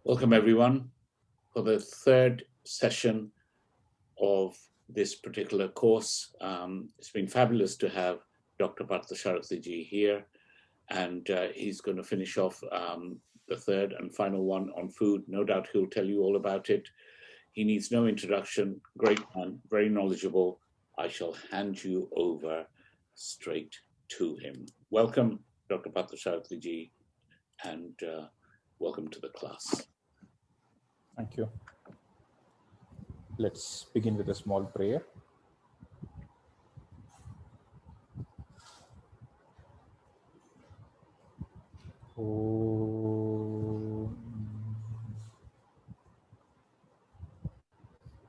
Welcome everyone for the third session of this particular course. It's been fabulous to have Dr. Parthasarathy here, and he's going to finish off the third and final one on food. No doubt he'll tell you all about it. He needs no introduction. Great man, very knowledgeable. I shall hand you over straight to him. Welcome, Dr. Parthasarathy, and welcome to the class. Thank you. Let's begin with a small prayer.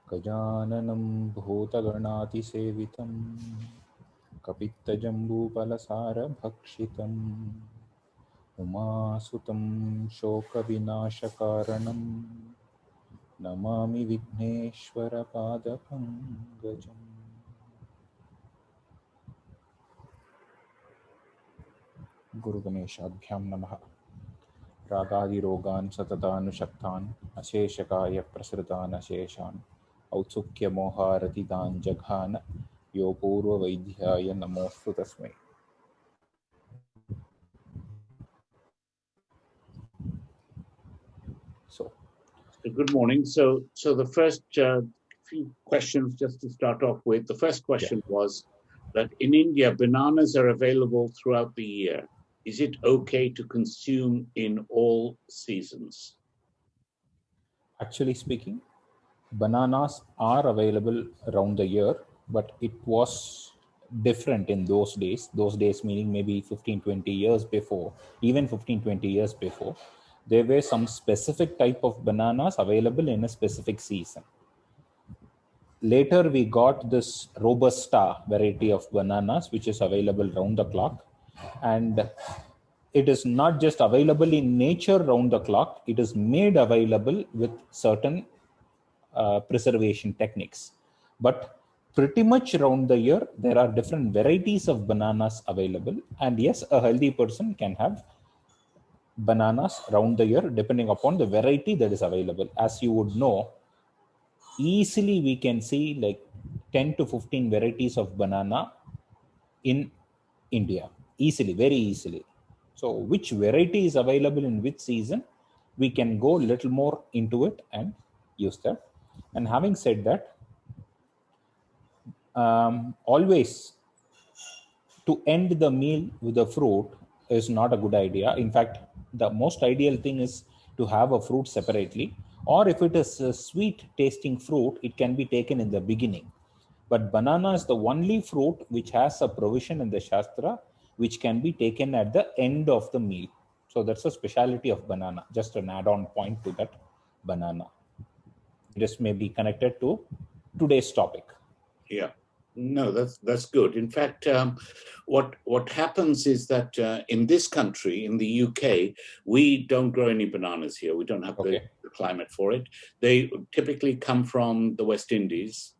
गजाननं भूतगणातिसेवितं कपित्तजम्बूफलसारभक्षितम् उमासुतं शोकविनाशकारणं Namami विघ्नेश्वरपादपङ्कजम्। गुरुगणेशाभ्यां नमः। रागादिरोगान् सततानुशक्तान् अशेषकाय प्रसृतान् अशेषान् औत्सुक्यमोहारतिदान् जघान यो पूर्ववैद्याय नमोऽस्तु तस्मै। Good morning. So the first few questions, just to start off with. The first question was that in India, bananas are available throughout the year. Is it okay to consume in all seasons? Actually speaking, bananas are available around the year, but it was different in those days. Those days meaning maybe 15-20 years before, even 15-20 years before. There were some specific type of bananas available in a specific season. Later, we got this Robusta variety of bananas, which is available round the clock. And it is not just available in nature round the clock, it is made available with certain preservation techniques. But pretty much around the year, there are different varieties of bananas available. And yes, a healthy person can have bananas around the year depending upon the variety that is available. As you would know, easily we can see like 10 to 15 varieties of banana in India, easily, very easily. So which variety is available in which season, we can go a little more into it and use that. And having said that, always to end the meal with a fruit is not a good idea. In fact, the most ideal thing is to have a fruit separately, or if it is a sweet tasting fruit, it can be taken in the beginning. But banana is the only fruit which has a provision in the Shastra which can be taken at the end of the meal. So that's a speciality of banana, just an add-on point to that banana. It is maybe connected to today's topic. Yeah. No, that's good. In fact, what happens is that in this country, in the UK, we don't grow any bananas here. We don't have the climate for it. They typically come from the West Indies,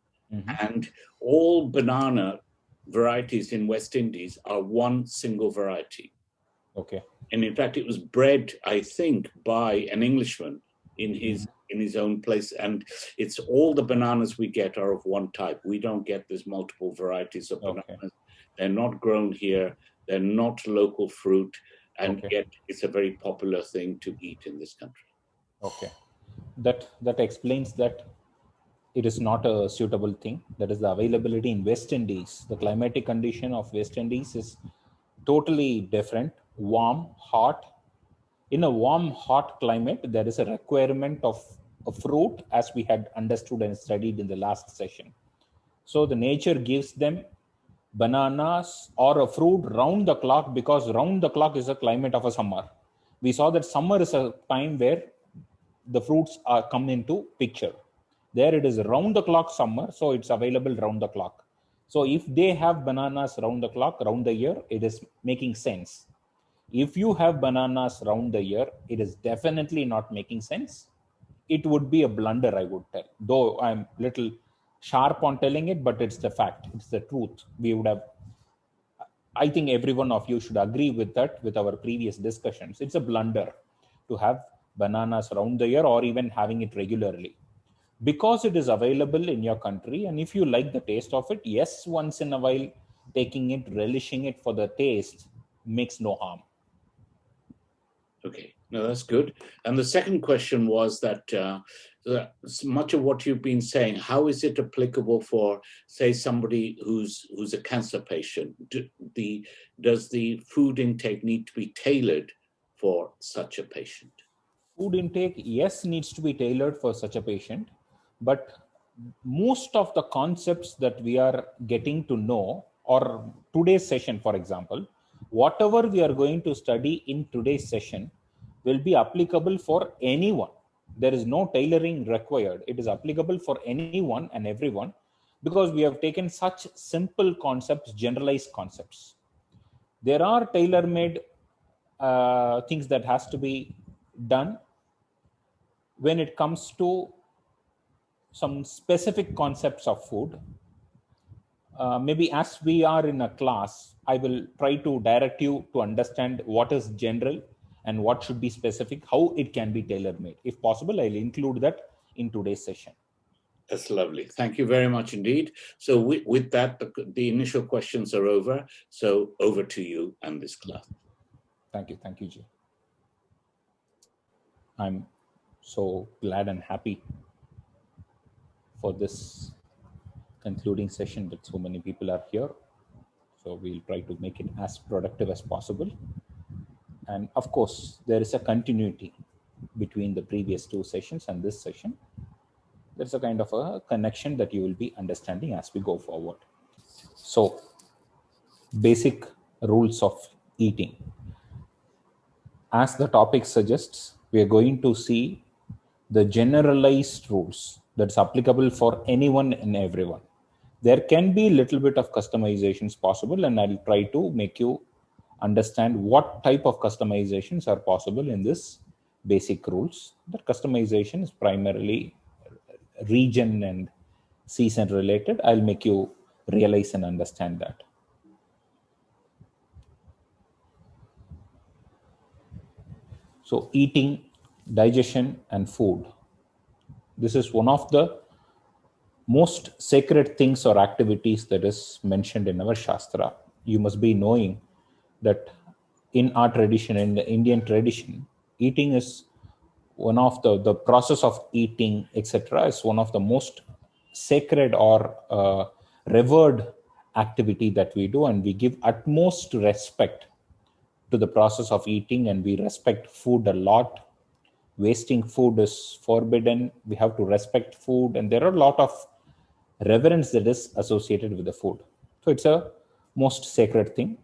and all banana varieties in West Indies are one single variety. Okay. And in fact, it was bred, I think, by an Englishman in his own place, and it's all the bananas we get are of one type. We don't get this multiple varieties of bananas. They're not grown here. They're not local fruit, and yet it's a very popular thing to eat in this country. Okay, that explains that it is not a suitable thing. That is the availability in West Indies. The climatic condition of West Indies is totally different. Warm, hot. In a warm, hot climate, there is a requirement of a fruit, as we had understood and studied in the last session. So the nature gives them bananas or a fruit round the clock, because round the clock is a climate of a summer. We saw that summer is a time where the fruits are come into picture. There it is round the clock summer, so it's available round the clock. So if they have bananas round the clock, round the year, it is making sense. If you have bananas round the year, it is definitely not making sense. It would be a blunder, I would tell. Though I'm little sharp on telling it, but it's the fact. It's the truth. We would have, I think every one of you should agree with that, with our previous discussions. It's a blunder to have bananas around the year or even having it regularly. Because it is available in your country, and if you like the taste of it, yes, once in a while, taking it, relishing it for the taste makes no harm. Okay, no, that's good. And the second question was that much of what you've been saying, how is it applicable for, say, somebody who's a cancer patient? Does the food intake need to be tailored for such a patient? Food intake, yes, needs to be tailored for such a patient, but most of the concepts that we are getting to know, or today's session, for example, whatever we are going to study in today's session will be applicable for anyone. There is no tailoring required. It is applicable for anyone and everyone, because we have taken such simple concepts, generalized concepts. There are tailor-made things that has to be done when it comes to some specific concepts of food. Maybe as we are in a class, I will try to direct you to understand what is general and what should be specific, how it can be tailor-made. If possible, I'll include that in today's session. That's lovely. Thank you very much indeed. So with that, the initial questions are over. So over to you and this class. Thank you. Thank you, Jay. I'm so glad and happy for this concluding session that so many people are here. So we'll try to make it as productive as possible. And of course, there is a continuity between the previous two sessions and this session. There's a kind of a connection that you will be understanding as we go forward. So, basic rules of eating. As the topic suggests, we are going to see the generalized rules that's applicable for anyone and everyone. There can be a little bit of customizations possible, and I'll try to make you understand what type of customizations are possible in this basic rules. That customization is primarily region and season related. I'll make you realize and understand that. So eating, digestion, and food. This is one of the most sacred things or activities that is mentioned in our Shastra. You must be knowing that in our tradition, in the Indian tradition, eating is one of the process of eating, etc., is one of the most sacred or revered activity that we do, and we give utmost respect to the process of eating, and we respect food a lot. Wasting food is forbidden. We have to respect food, and there are a lot of reverence that is associated with the food. So it's a most sacred thing.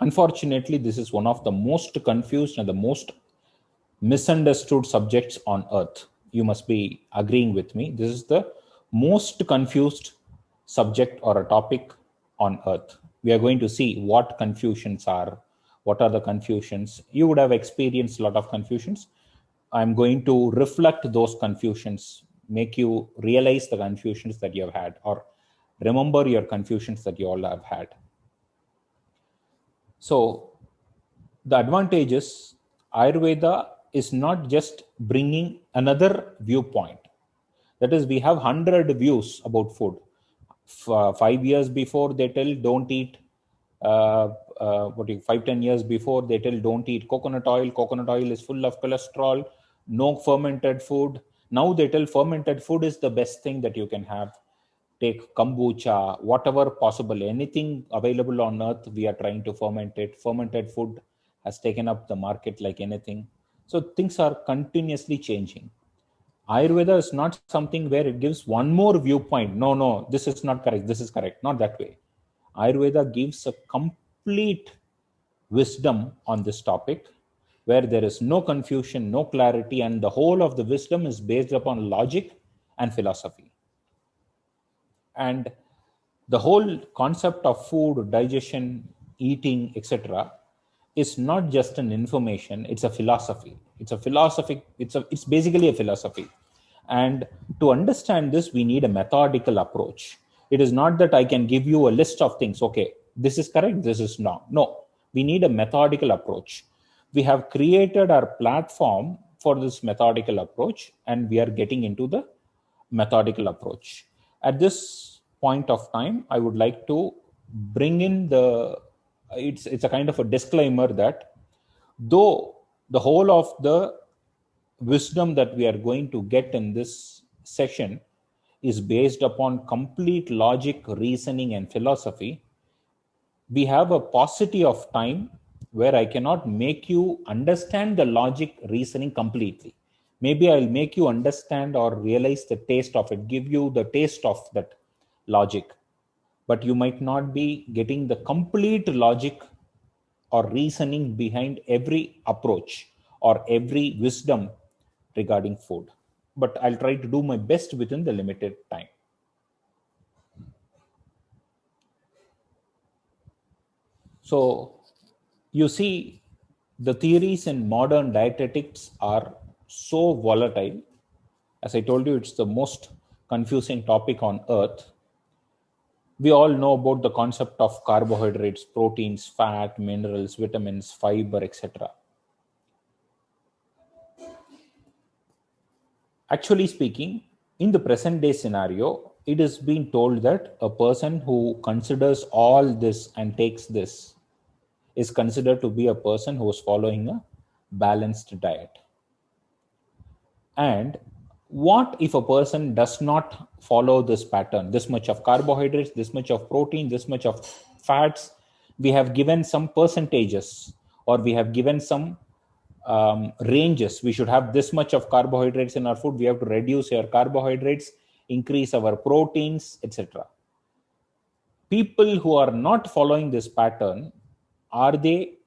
Unfortunately, this is one of the most confused and the most misunderstood subjects on earth. You must be agreeing with me. This is the most confused subject or a topic on earth. We are going to see what confusions are. What are the confusions? You would have experienced a lot of confusions. I'm going to reflect those confusions, make you realize the confusions that you have had, or remember your confusions that you all have had. So the advantage is Ayurveda is not just bringing another viewpoint. That is, we have 100 views about food. 5 years before they tell don't eat 5-10 years before they tell don't eat coconut oil is full of cholesterol, no fermented food. Now they tell fermented food is the best thing that you can have. Take kombucha, whatever possible, anything available on earth, we are trying to ferment it. Fermented food has taken up the market like anything. So things are continuously changing. Ayurveda is not something where it gives one more viewpoint. No, this is not correct. This is correct. Not that way. Ayurveda gives a complete wisdom on this topic where there is no confusion, no clarity, and the whole of the wisdom is based upon logic and philosophy. And the whole concept of food, digestion, eating, etc., is not just an information, it's a philosophy. It's basically a philosophy. And to understand this, we need a methodical approach. It is not that I can give you a list of things. Okay, this is correct, this is not. No, we need a methodical approach. We have created our platform for this methodical approach, and we are getting into the methodical approach. At this point of time, I would like to bring in it's a kind of a disclaimer that though the whole of the wisdom that we are going to get in this session is based upon complete logic, reasoning, and philosophy, we have a paucity of time where I cannot make you understand the logic, reasoning completely. Maybe I'll make you understand or realize the taste of it, give you the taste of that logic, but you might not be getting the complete logic or reasoning behind every approach or every wisdom regarding food. But I'll try to do my best within the limited time. So you see, the theories in modern dietetics are so volatile. As I told you, it's the most confusing topic on earth. We all know about the concept of carbohydrates, proteins, fat, minerals, vitamins, fiber, etc. Actually speaking, in the present day scenario, it is being told that a person who considers all this and takes this is considered to be a person who is following a balanced diet. And what if a person does not follow this pattern? This much of carbohydrates, this much of protein, this much of fats. We have given some percentages, or we have given some ranges. We should have this much of carbohydrates in our food. We have to reduce our carbohydrates, increase our proteins, etc. People who are not following this pattern, are they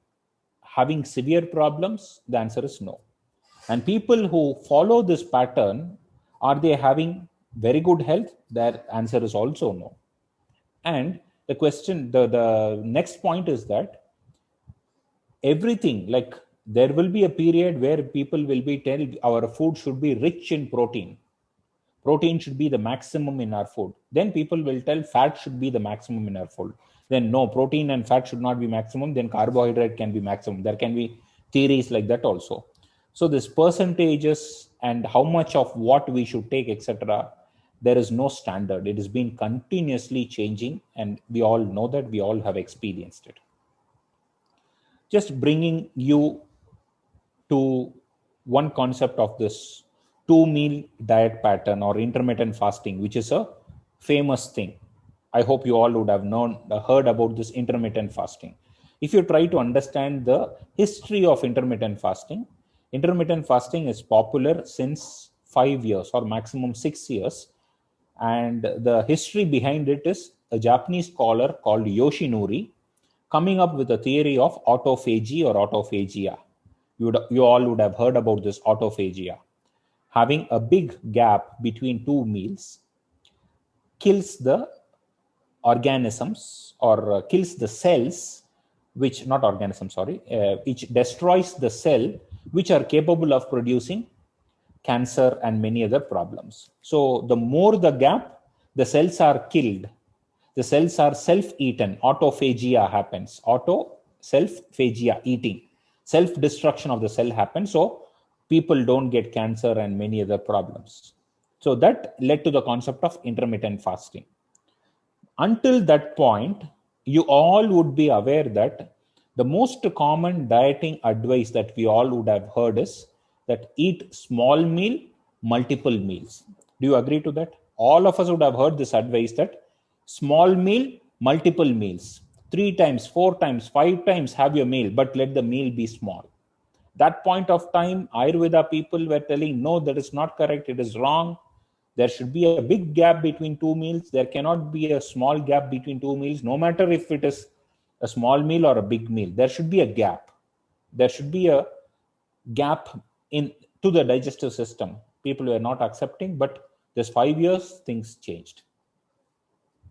having severe problems? The answer is no. And people who follow this pattern, are they having very good health? Their answer is also no. And the question, the next point is that everything, like there will be a period where people will be telling our food should be rich in protein. Protein should be the maximum in our food. Then people will tell fat should be the maximum in our food. Then no, protein and fat should not be maximum. Then carbohydrate can be maximum. There can be theories like that also. So this percentages and how much of what we should take, etc., there is no standard. It has been continuously changing, and we all know that, we all have experienced it. Just bringing you to one concept of this 2-meal diet pattern or intermittent fasting, which is a famous thing. I hope you all would have heard about this intermittent fasting. If you try to understand the history of intermittent fasting is popular since 5 years or maximum 6 years. And the history behind it is a Japanese scholar called Yoshinori coming up with a theory of autophagy or autophagia. You all would have heard about this autophagia. Having a big gap between 2 meals kills the organisms, or kills the cells, which destroys the cell which are capable of producing cancer and many other problems. So the more the gap, the cells are killed. The cells are self-eaten. Autophagia happens. Self-phagia, eating. Self-destruction of the cell happens. So people don't get cancer and many other problems. So that led to the concept of intermittent fasting. Until that point, you all would be aware that the most common dieting advice that we all would have heard is that eat small meal, multiple meals. Do you agree to that? All of us would have heard this advice that small meal, multiple meals. 3 times, 4 times, 5 times have your meal, but let the meal be small. That point of time, Ayurveda people were telling, no, that is not correct. It is wrong. There should be a big gap between 2 meals. There cannot be a small gap between 2 meals, no matter if it is a small meal or a big meal. There should be a gap. There should be a gap to the digestive system. People were not accepting, but this 5 years, things changed.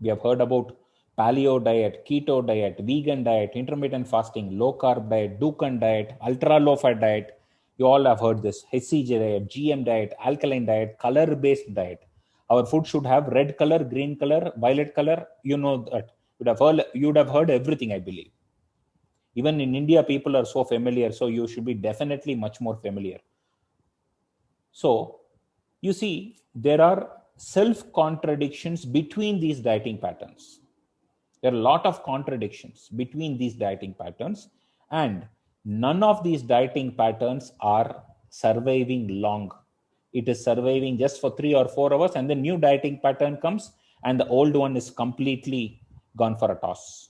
We have heard about paleo diet, keto diet, vegan diet, intermittent fasting, low carb diet, Dukan diet, ultra low fat diet. You all have heard this. HCG diet, GM diet, alkaline diet, color based diet. Our food should have red color, green color, violet color. You know that. You would have heard everything, I believe. Even in India, people are so familiar, so you should be definitely much more familiar. So you see, there are self-contradictions between these dieting patterns. There are a lot of contradictions between these dieting patterns, and none of these dieting patterns are surviving long. It is surviving just for 3 or 4 hours, and the new dieting pattern comes, and the old one is completely gone for a toss.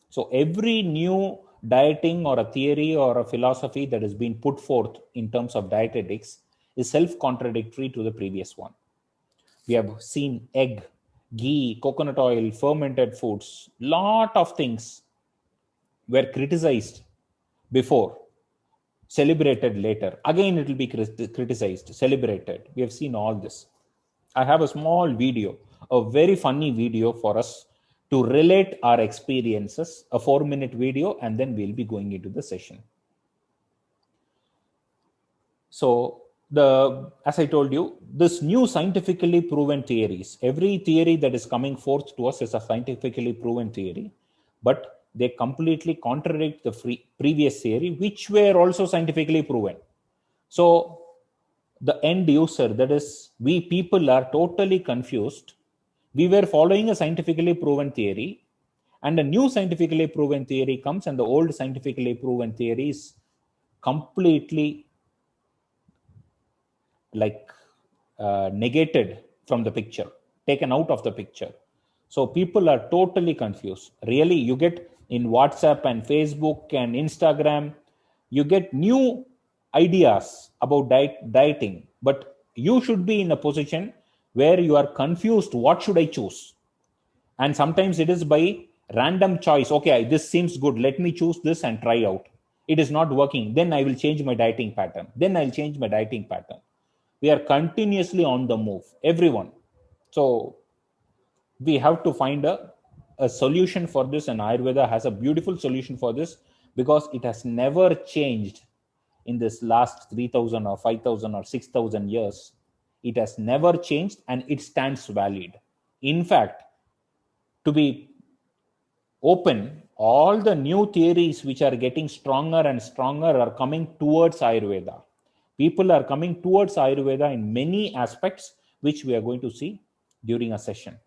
So every new dieting or a theory or a philosophy that has been put forth in terms of dietetics is self-contradictory to the previous one. We have seen egg, ghee, coconut oil, fermented foods, lot of things were criticized before, celebrated later. Again, it will be criticized, celebrated. We have seen all this. I have a small video, a very funny video for us to relate our experiences, a 4-minute video, and then we'll be going into the session. So as I told you, this new scientifically proven theories, every theory that is coming forth to us is a scientifically proven theory, but they completely contradict the previous theory, which were also scientifically proven. So the end user, that is, we people are totally confused. We were following a scientifically proven theory, and a new scientifically proven theory comes, and the old scientifically proven theory is completely negated from the picture, taken out of the picture. So people are totally confused. Really, you get in WhatsApp and Facebook and Instagram, you get new ideas about dieting, but you should be in a position where you are confused. What should I choose? And sometimes it is by random choice. Okay, this seems good. Let me choose this and try out. It is not working. Then I will change my dieting pattern. We are continuously on the move, everyone. So we have to find a solution for this, and Ayurveda has a beautiful solution for this, because it has never changed in this last 3,000 or 5,000 or 6,000 years. It has never changed, and it stands valid. In fact, to be open, all the new theories which are getting stronger and stronger are coming towards Ayurveda. People are coming towards Ayurveda in many aspects, which we are going to see during a session.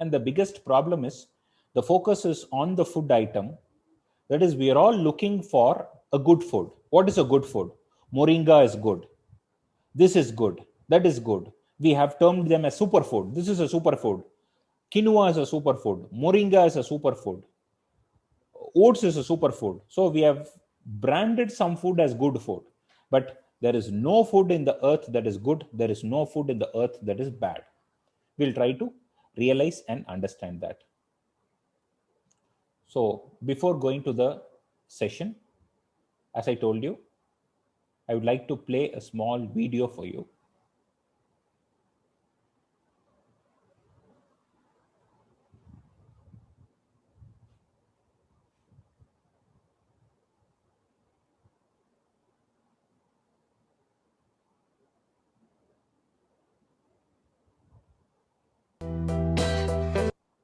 And the biggest problem is the focus is on the food item. That is, we are all looking for a good food. What is a good food? Moringa is good. This is good. That is good. We have termed them as superfood. This is a superfood. Quinoa is a superfood. Moringa is a superfood. Oats is a superfood. So we have branded some food as good food. But there is no food in the earth that is good. There is no food in the earth that is bad. We'll try to realize and understand that. So before going to the session, as I told you, I would like to play a small video for you.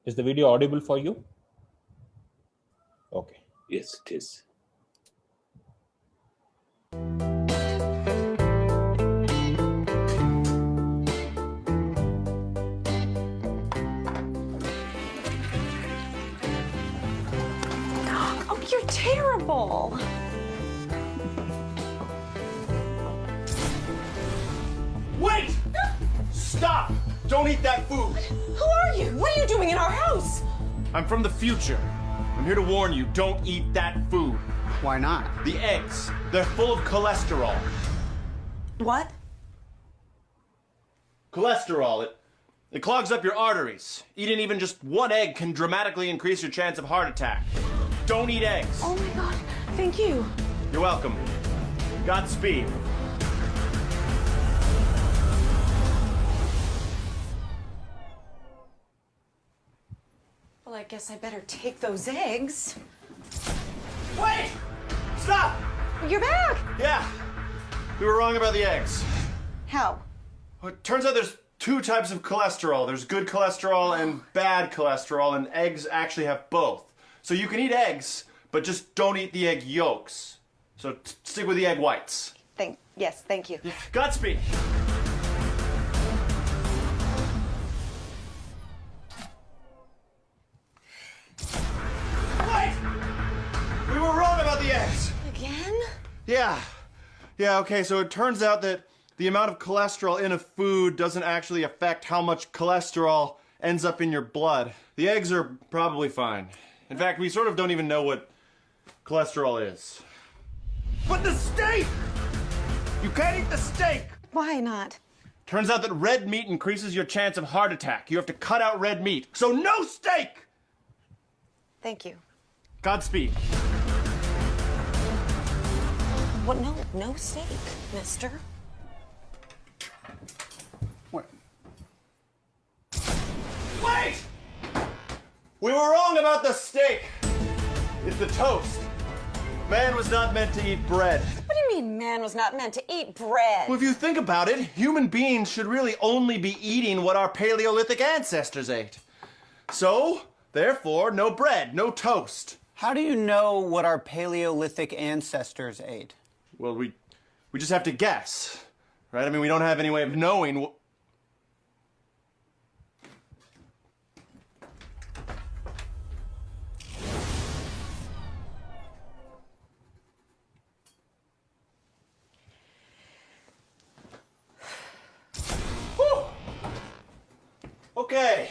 Is the video audible for you? Okay. Yes, it is. Oh, you're terrible. Wait! Stop! Don't eat that food! Who are you? What are you doing in our house? I'm from the future. I'm here to warn you, don't eat that food. Why not? The eggs, they're full of cholesterol. What? Cholesterol, it clogs up your arteries. Eating even just one egg can dramatically increase your chance of heart attack. Don't eat eggs. Oh my God, thank you. You're welcome. Godspeed. Well, I guess I better take those eggs. Wait! Stop! You're back! Yeah, we were wrong about the eggs. How? Well, it turns out there's two types of cholesterol. There's good cholesterol and bad cholesterol, and eggs actually have both. So you can eat eggs, but just don't eat the egg yolks. So stick with the egg whites. Yes, thank you. Yeah, Godspeed. Wait! We were wrong about the eggs. Again? Yeah, okay, so it turns out that the amount of cholesterol in a food doesn't actually affect how much cholesterol ends up in your blood. The eggs are probably fine. In fact, we sort of don't even know what cholesterol is. But the steak! You can't eat the steak! Why not? Turns out that red meat increases your chance of heart attack. You have to cut out red meat. So no steak! Thank you. Godspeed. What? No steak, mister. What? Wait! We were wrong about the steak. It's the toast. Man was not meant to eat bread. What do you mean man was not meant to eat bread? Well, if you think about it, human beings should really only be eating what our Paleolithic ancestors ate. So, therefore, no bread, no toast. How do you know what our Paleolithic ancestors ate? Well, we just have to guess, right? I mean, we don't have any way of knowing. Whew. Okay.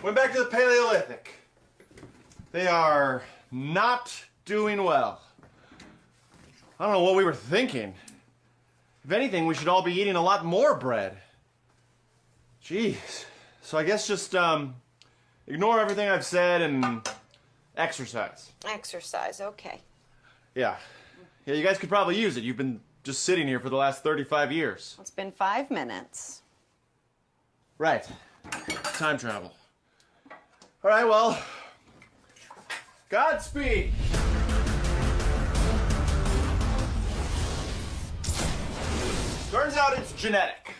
Went back to the Paleolithic. They are not doing well. I don't know what we were thinking. If anything, we should all be eating a lot more bread. Jeez. So I guess just ignore everything I've said and exercise. Exercise, okay. Yeah, you guys could probably use it. You've been just sitting here for the last 35 years. It's been 5 minutes. Right. Time travel. All right, well, Godspeed. Turns out it's genetic.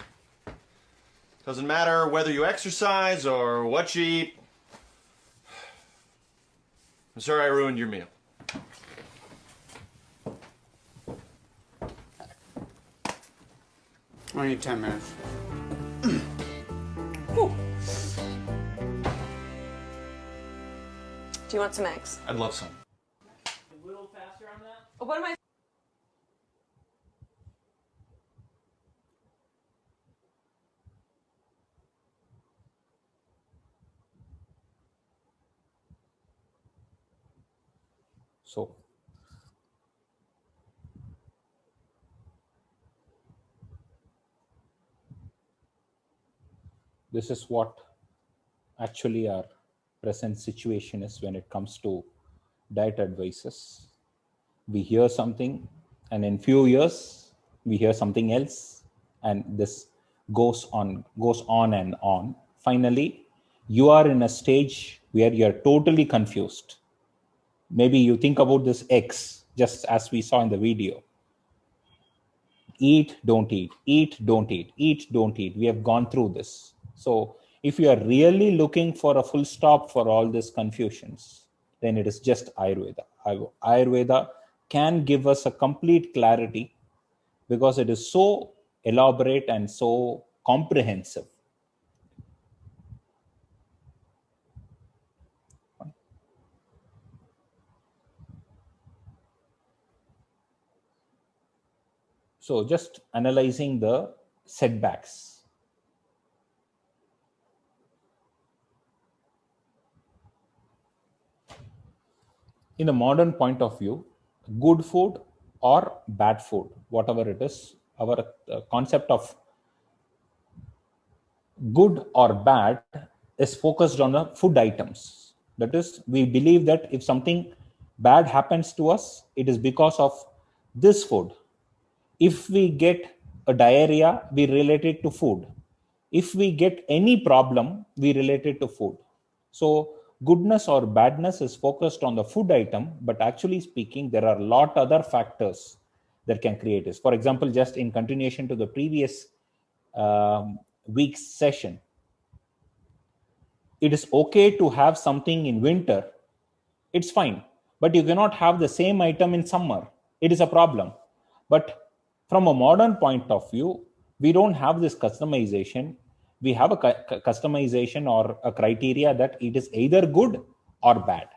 Doesn't matter whether you exercise or what you eat. I'm sorry I ruined your meal. I need 10 minutes. Do you want some eggs? I'd love some. A little faster on that? What am I? So this is what actually our present situation is when it comes to diet advices. We hear something, and in few years we hear something else, and this goes on and on. Finally, you are in a stage where you are totally confused. Maybe you think about this X, just as we saw in the video. Eat, don't eat, eat, don't eat, eat, don't eat. We have gone through this. So if you are really looking for a full stop for all these confusions, then it is just Ayurveda. Ayurveda can give us a complete clarity because it is so elaborate and so comprehensive. So just analyzing the setbacks. In a modern point of view, good food or bad food, whatever it is, our concept of good or bad is focused on the food items. That is, we believe that if something bad happens to us, it is because of this food. If we get a diarrhea, we relate it to food. If we get any problem, we relate it to food. So goodness or badness is focused on the food item, but actually speaking, there are a lot other factors that can create this. For example, just in continuation to the previous week's session, it is okay to have something in winter. It's fine. but you cannot have the same item in summer. It is a problem. But from a modern point of view, we don't have this customization. We have a customization or a criteria that it is either good or bad.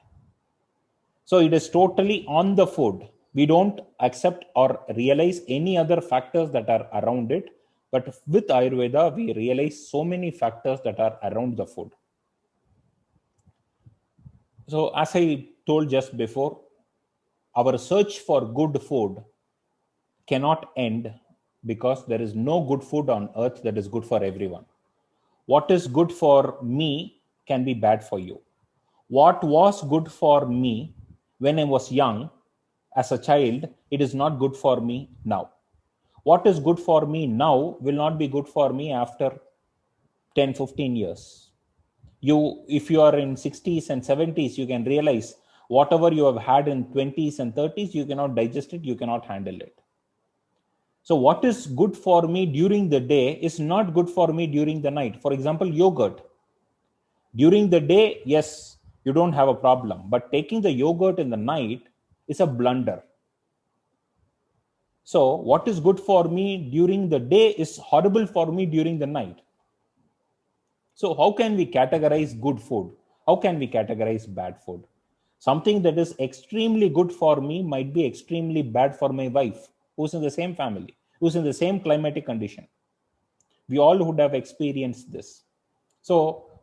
So it is totally on the food. We don't accept or realize any other factors that are around it. But with Ayurveda, we realize so many factors that are around the food. So as I told just before, our search for good food cannot end because there is no good food on earth that is good for everyone. What is good for me can be bad for you. What was good for me when I was young, as a child, it is not good for me now. What is good for me now will not be good for me after 10, 15 years. If you are in 60s and 70s, you can realize whatever you have had in 20s and 30s, you cannot digest it, you cannot handle it. So what is good for me during the day is not good for me during the night. For example, yogurt. During the day, yes, you don't have a problem. But taking the yogurt in the night is a blunder. So what is good for me during the day is horrible for me during the night. So how can we categorize good food? How can we categorize bad food? Something that is extremely good for me might be extremely bad for my wife, who's in the same family, who's in the same climatic condition. We all would have experienced this. So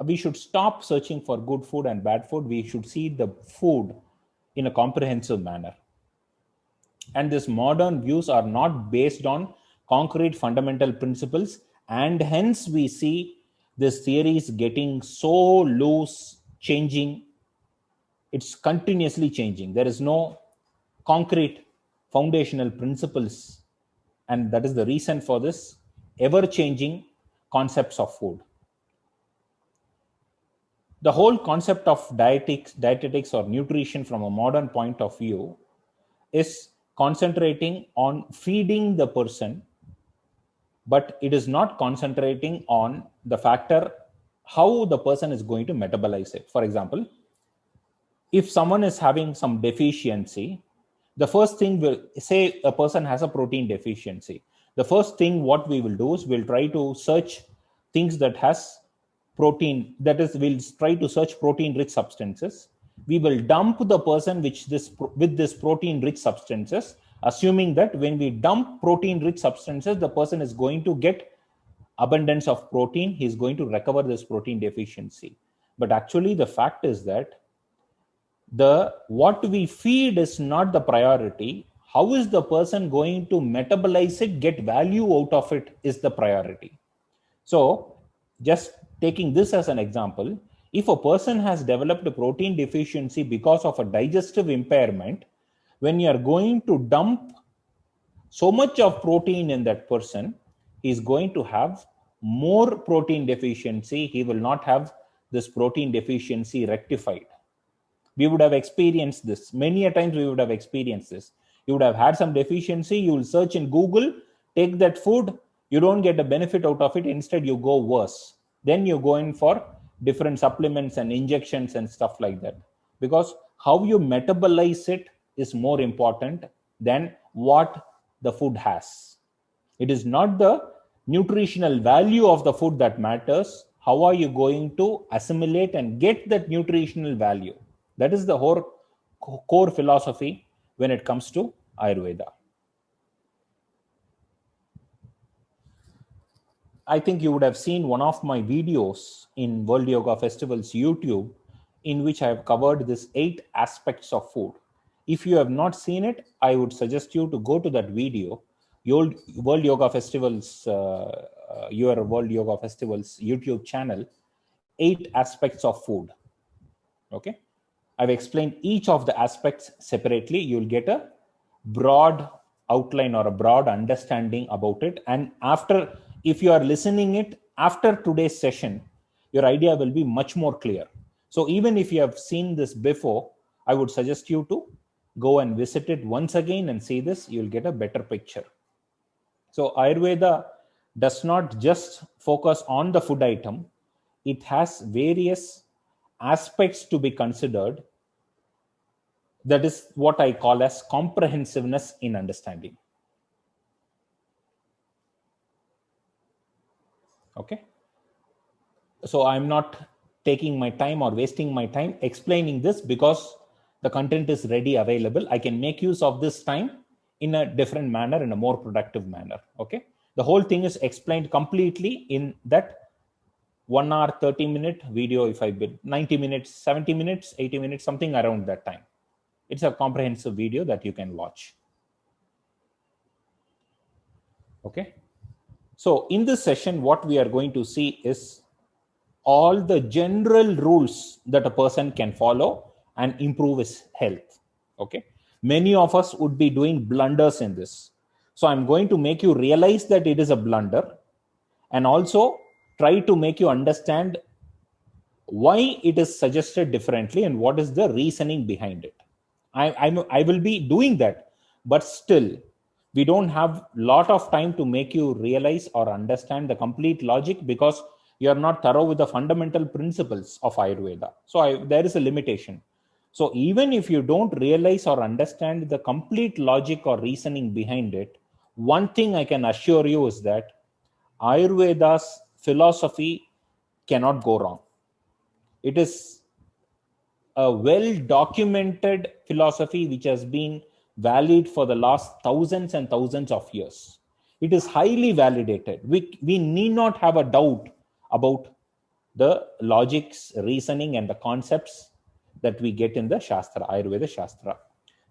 we should stop searching for good food and bad food. We should see the food in a comprehensive manner. And these modern views are not based on concrete fundamental principles, and hence we see this theory is getting so loose, changing. It's continuously changing. There is no concrete foundational principles, and that is the reason for this ever-changing concepts of food. The whole concept of dietetics or nutrition from a modern point of view is concentrating on feeding the person, but it is not concentrating on the factor how the person is going to metabolize it. For example, if someone is having some deficiency, the first thing will say a person has a protein deficiency. The first thing what we will do is we'll try to search things that has protein, that is, we'll try to search protein rich substances. We will dump the person with this protein rich substances, assuming that when we dump protein rich substances, the person is going to get abundance of protein. He's going to recover this protein deficiency. But actually the fact is that what we feed is not the priority. How is the person going to metabolize it, get value out of it is the priority. So just taking this as an example, if a person has developed a protein deficiency because of a digestive impairment, when you are going to dump so much of protein in that person, he is going to have more protein deficiency. He will not have this protein deficiency rectified. We would have experienced this. Many a times we would have experienced this. You would have had some deficiency. You will search in Google, take that food. You don't get a benefit out of it. Instead, you go worse. Then you go in for different supplements and injections and stuff like that. Because how you metabolize it is more important than what the food has. It is not the nutritional value of the food that matters. How are you going to assimilate and get that nutritional value? That is the whole core philosophy when it comes to Ayurveda. I think you would have seen one of my videos in World Yoga Festival's YouTube, in which I have covered these 8 aspects of food. If you have not seen it, I would suggest you to go to that video. Your World Yoga Festival's YouTube channel, 8 aspects of food. Okay. I've explained each of the aspects separately. You'll get a broad outline or a broad understanding about it. And if you are listening it after today's session, your idea will be much more clear. So even if you have seen this before, I would suggest you to go and visit it once again and see this. You'll get a better picture. So Ayurveda does not just focus on the food item. It has various aspects to be considered That is what I call as comprehensiveness in understanding. Okay. So I'm not taking my time or wasting my time explaining this because the content is ready available. I can make use of this time in a different manner, in a more productive manner. Okay. The whole thing is explained completely in that 1 hour, 30-minute video. If I build 90 minutes, 70 minutes, 80 minutes, something around that time. It's a comprehensive video that you can watch. Okay. So in this session, what we are going to see is all the general rules that a person can follow and improve his health. Okay. Many of us would be doing blunders in this. So I'm going to make you realize that it is a blunder and also try to make you understand why it is suggested differently and what is the reasoning behind it. I will be doing that, but still, we don't have lot of time to make you realize or understand the complete logic because you are not thorough with the fundamental principles of Ayurveda. So there is a limitation. So even if you don't realize or understand the complete logic or reasoning behind it, one thing I can assure you is that Ayurveda's philosophy cannot go wrong. It is a well-documented philosophy which has been valid for the last thousands and thousands of years. It is highly validated. We need not have a doubt about the logics, reasoning, and the concepts that we get in the Shastra, Ayurveda Shastra.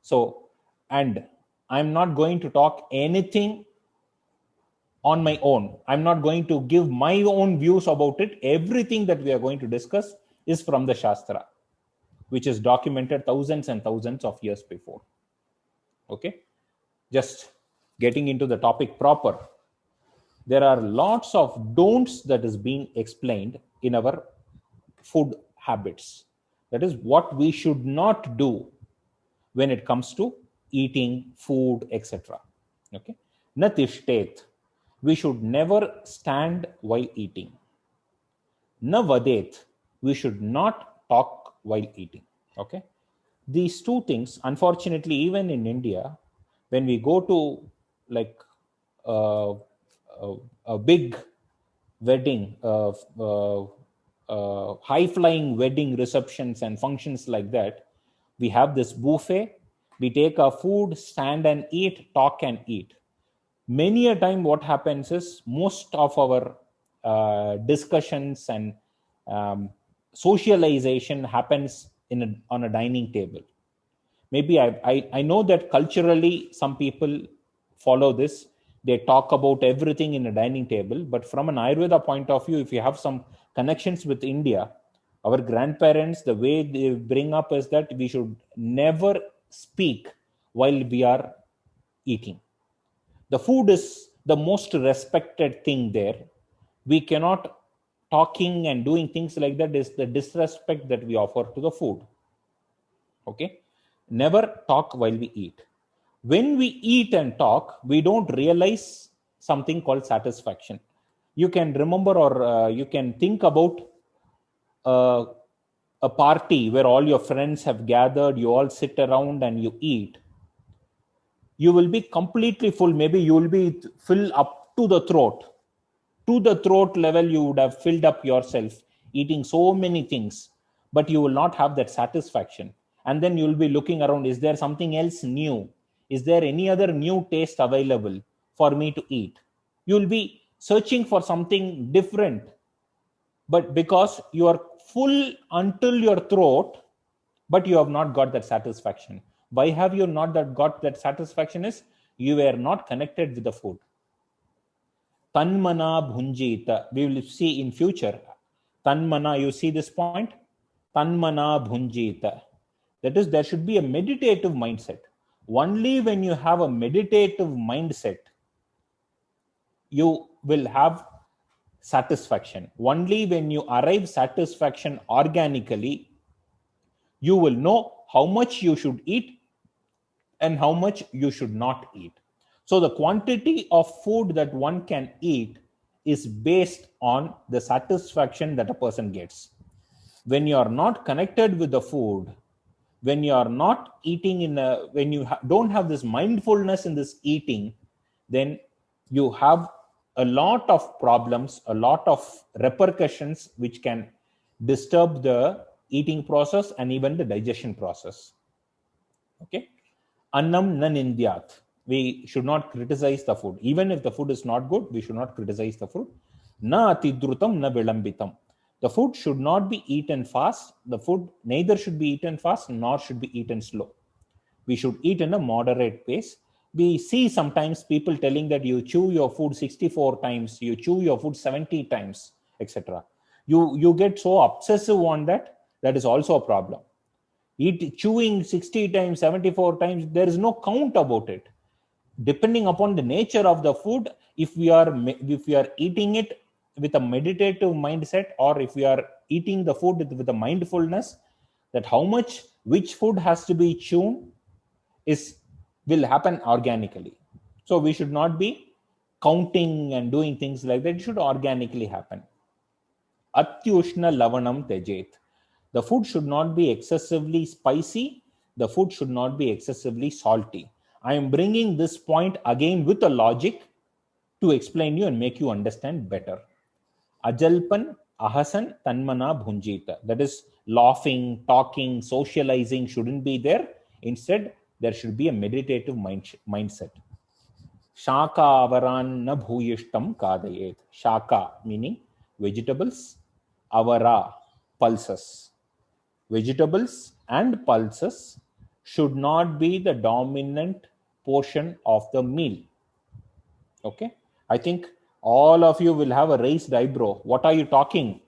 So, and I'm not going to talk anything on my own. I'm not going to give my own views about it. Everything that we are going to discuss is from the Shastra, which is documented thousands and thousands of years before. Okay, just getting into the topic proper. There are lots of don'ts that is being explained in our food habits. That is what we should not do when it comes to eating food, etc. Okay, natishtet. We should never stand while eating. Na vadet. We should not talk while eating. Okay, these two things, unfortunately, even in India, when we go to like a big wedding, high-flying wedding receptions and functions like that, we have this buffet. We take our food, stand and eat, talk and eat. Many a time what happens is most of our discussions and socialization happens on a dining table. Maybe I know that culturally some people follow this. They talk about everything in a dining table. But from an Ayurveda point of view, if you have some connections with India, our grandparents, the way they bring up is that we should never speak while we are eating. The food is the most respected thing there. We cannot talking and doing things like that is the disrespect that we offer to the food. Okay, never talk while we eat. When we eat and talk, we don't realize something called satisfaction. You can remember or you can think about a party where all your friends have gathered, you all sit around and you eat. You will be completely full. Maybe you will be filled up to the throat. To the throat level, you would have filled up yourself, eating so many things, but you will not have that satisfaction. And then you will be looking around, is there something else new? Is there any other new taste available for me to eat? You will be searching for something different. But because you are full until your throat, but you have not got that satisfaction. Why have you not got that satisfaction is you were not connected with the food. Tanmana bhunjita. We will see in future. Tanmana, you see this point? Tanmana bhunjita. That is, there should be a meditative mindset. Only when you have a meditative mindset, you will have satisfaction. Only when you arrive satisfaction organically, you will know how much you should eat and how much you should not eat. So the quantity of food that one can eat is based on the satisfaction that a person gets. When you are not connected with the food, When you are not eating when you don't have this mindfulness in this eating, then you have a lot of problems, a lot of repercussions which can disturb the eating process and even the digestion process. Okay. Annam na nindyat. We should not criticize the food. Even if the food is not good, we should not criticize the food. Na atidrutam na vilambitam. The food should not be eaten fast. The food neither should be eaten fast nor should be eaten slow. We should eat in a moderate pace. We see sometimes people telling that you chew your food 64 times, you chew your food 70 times, etc. You get so obsessive on that. That is also a problem. Chewing 60 times, 74 times, there is no count about it. Depending upon the nature of the food, if we are eating it with a meditative mindset, or if we are eating the food with a mindfulness, that how much which food has to be chewed will happen organically. So we should not be counting and doing things like that. It should organically happen. Atyushna lavanam tejet. The food should not be excessively spicy. The food should not be excessively salty. I am bringing this point again with a logic to explain you and make you understand better. Ajalpan ahasan tanmana bhunjita. That is, laughing, talking, socializing shouldn't be there. Instead, there should be a meditative mindset. Shaka avaran na bhuyishtam kadayet. Shaka meaning vegetables, avara pulses. Vegetables and pulses should not be the dominant portion of the meal. Okay, I think all of you will have a raised eyebrow. What are you talking?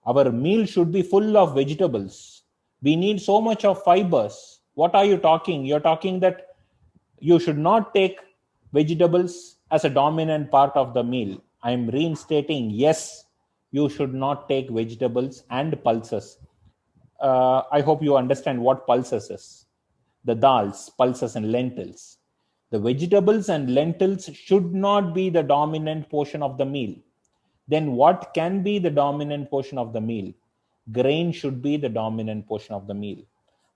Our meal should be full of vegetables. We need so much of fibers. What are you talking? You're talking that you should not take vegetables as a dominant part of the meal. I'm reinstating, yes, you should not take vegetables and pulses. I hope you understand what pulses is. The dals, pulses, and lentils. The vegetables and lentils should not be the dominant portion of the meal. Then what can be the dominant portion of the meal? Grain should be the dominant portion of the meal.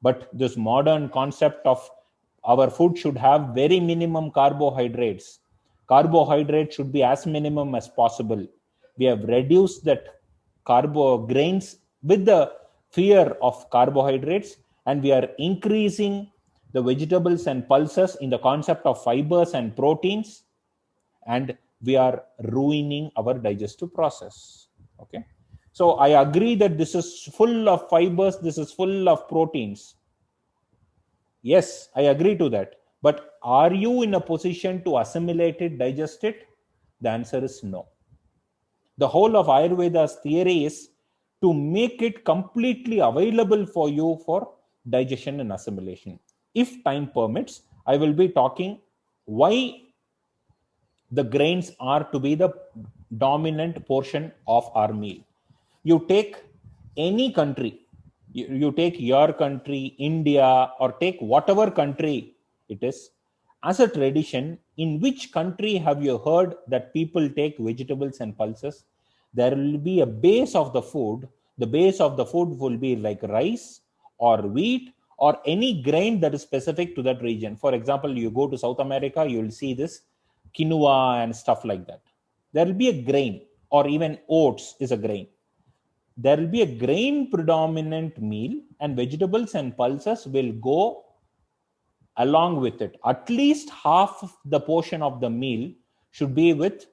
But this modern concept of our food should have very minimum carbohydrates. Carbohydrates should be as minimum as possible. We have reduced that grains with the fear of carbohydrates, and we are increasing the vegetables and pulses in the concept of fibers and proteins, and we are ruining our digestive process. Okay, so I agree that this is full of fibers, this is full of proteins. Yes, I agree to that. But are you in a position to assimilate it, digest it? The answer is no. The whole of Ayurveda's theory is to make it completely available for you for digestion and assimilation. If time permits, I will be talking why the grains are to be the dominant portion of our meal. You take any country, you take your country, India, or take whatever country it is, as a tradition, in which country have you heard that people take vegetables and pulses? There will be a base of the food. The base of the food will be like rice or wheat or any grain that is specific to that region. For example, you go to South America, you will see this quinoa and stuff like that. There will be a grain, or even oats is a grain. There will be a grain predominant meal, and vegetables and pulses will go along with it. At least half of the portion of the meal should be with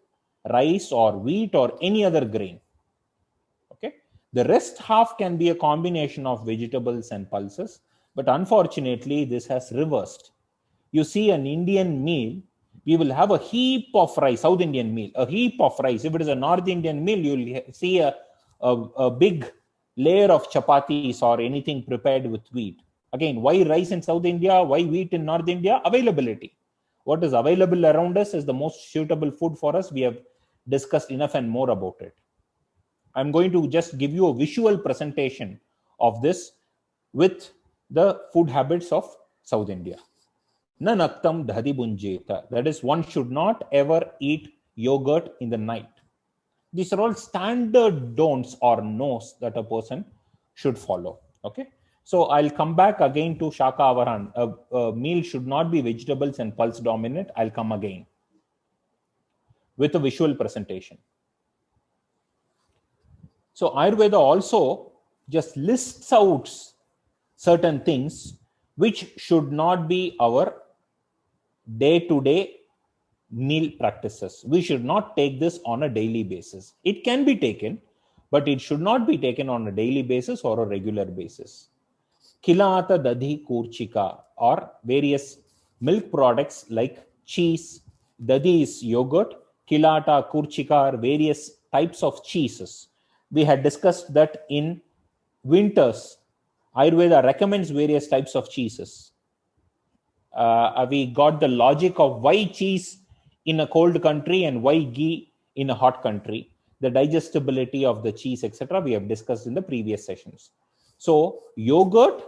rice or wheat or any other grain. Okay, the rest half can be a combination of vegetables and pulses, but unfortunately this has reversed. You see an Indian meal, we will have a heap of rice. South Indian meal, a heap of rice. If it is a North Indian meal, you will see a big layer of chapatis or anything prepared with wheat. Again, why rice in South India? Why wheat in North India? Availability. What is available around us is the most suitable food for us. We have discussed enough and more about it. I'm going to just give you a visual presentation of this with the food habits of South India. Nanaktam dhadi bunjeta. That is, one should not ever eat yogurt in the night. These are all standard don'ts or no's that a person should follow. Okay. So I'll come back again to Shaka Avaran. A meal should not be vegetables and pulse dominant. I'll come again with a visual presentation. So Ayurveda also just lists out certain things which should not be our day-to-day meal practices. We should not take this on a daily basis. It can be taken, but it should not be taken on a daily basis or a regular basis. Kilata Dadhi Kurchika, or various milk products like cheese. Dadhi is yogurt. Kilata, Kurchika are various types of cheeses. We had discussed that in winters, Ayurveda recommends various types of cheeses. We got the logic of why cheese in a cold country and why ghee in a hot country, the digestibility of the cheese, etc. We have discussed in the previous sessions. So yogurt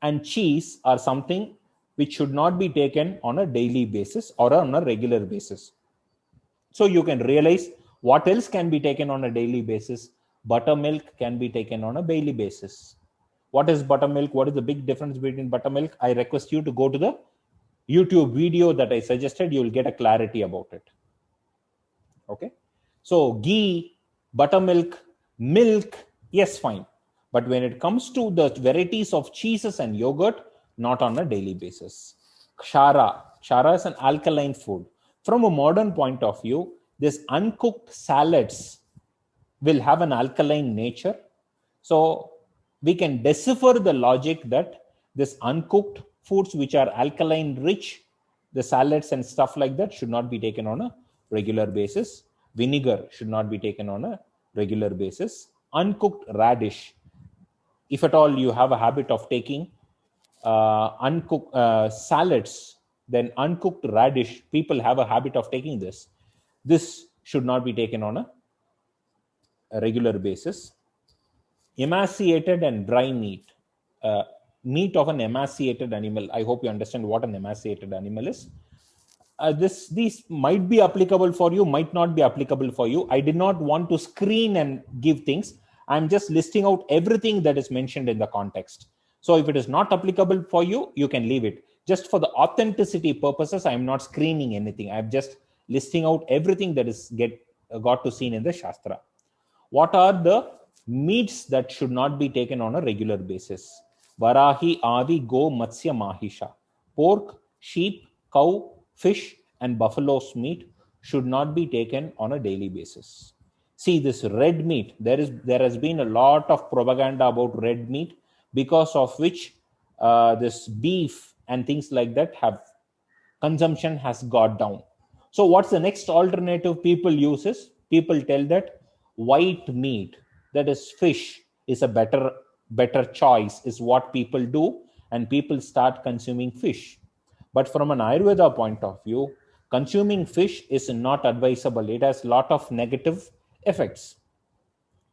and cheese are something which should not be taken on a daily basis or on a regular basis. So you can realize what else can be taken on a daily basis. Buttermilk can be taken on a daily basis. What is buttermilk? What is the big difference between buttermilk? I request you to go to the YouTube video that I suggested. You will get a clarity about it. Okay. So ghee, buttermilk, milk, yes, fine. But when it comes to the varieties of cheeses and yogurt, not on a daily basis. Kshara. Kshara is an alkaline food. From a modern point of view, this uncooked salads will have an alkaline nature. So we can decipher the logic that this uncooked foods which are alkaline rich, the salads and stuff like that, should not be taken on a regular basis. Vinegar should not be taken on a regular basis. Uncooked radish. If at all you have a habit of taking uncooked salads, then uncooked radish, people have a habit of taking this. This should not be taken on a regular basis. Emaciated and dry meat. Meat of an emaciated animal. I hope you understand what an emaciated animal is. These might be applicable for you, might not be applicable for you. I did not want to screen and give things. I'm just listing out everything that is mentioned in the context. So if it is not applicable for you, you can leave it. Just for the authenticity purposes, I'm not screening anything. I'm just listing out everything that is got to seen in the Shastra. What are the meats that should not be taken on a regular basis? Varahi, Adi, Go, Matsya, Mahisha. Pork, sheep, cow, fish, and buffalo's meat should not be taken on a daily basis. See, this red meat, there has been a lot of propaganda about red meat, because of which this beef and things like that consumption has got down. So what's the next alternative people use is, people tell that white meat, that is fish, is a better choice, is what people do, and people start consuming fish. But from an Ayurveda point of view, consuming fish is not advisable. It has a lot of negative effects.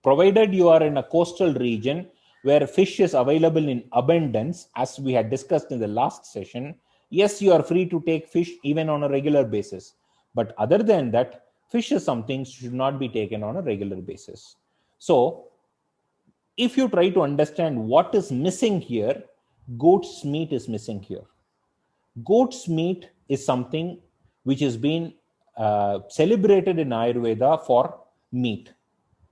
Provided you are in a coastal region where fish is available in abundance, as we had discussed in the last session, yes, you are free to take fish even on a regular basis. But other than that, fish is something should not be taken on a regular basis. So if you try to understand what is missing here, goat's meat is missing here. Goat's meat is something which has been celebrated in Ayurveda for meat.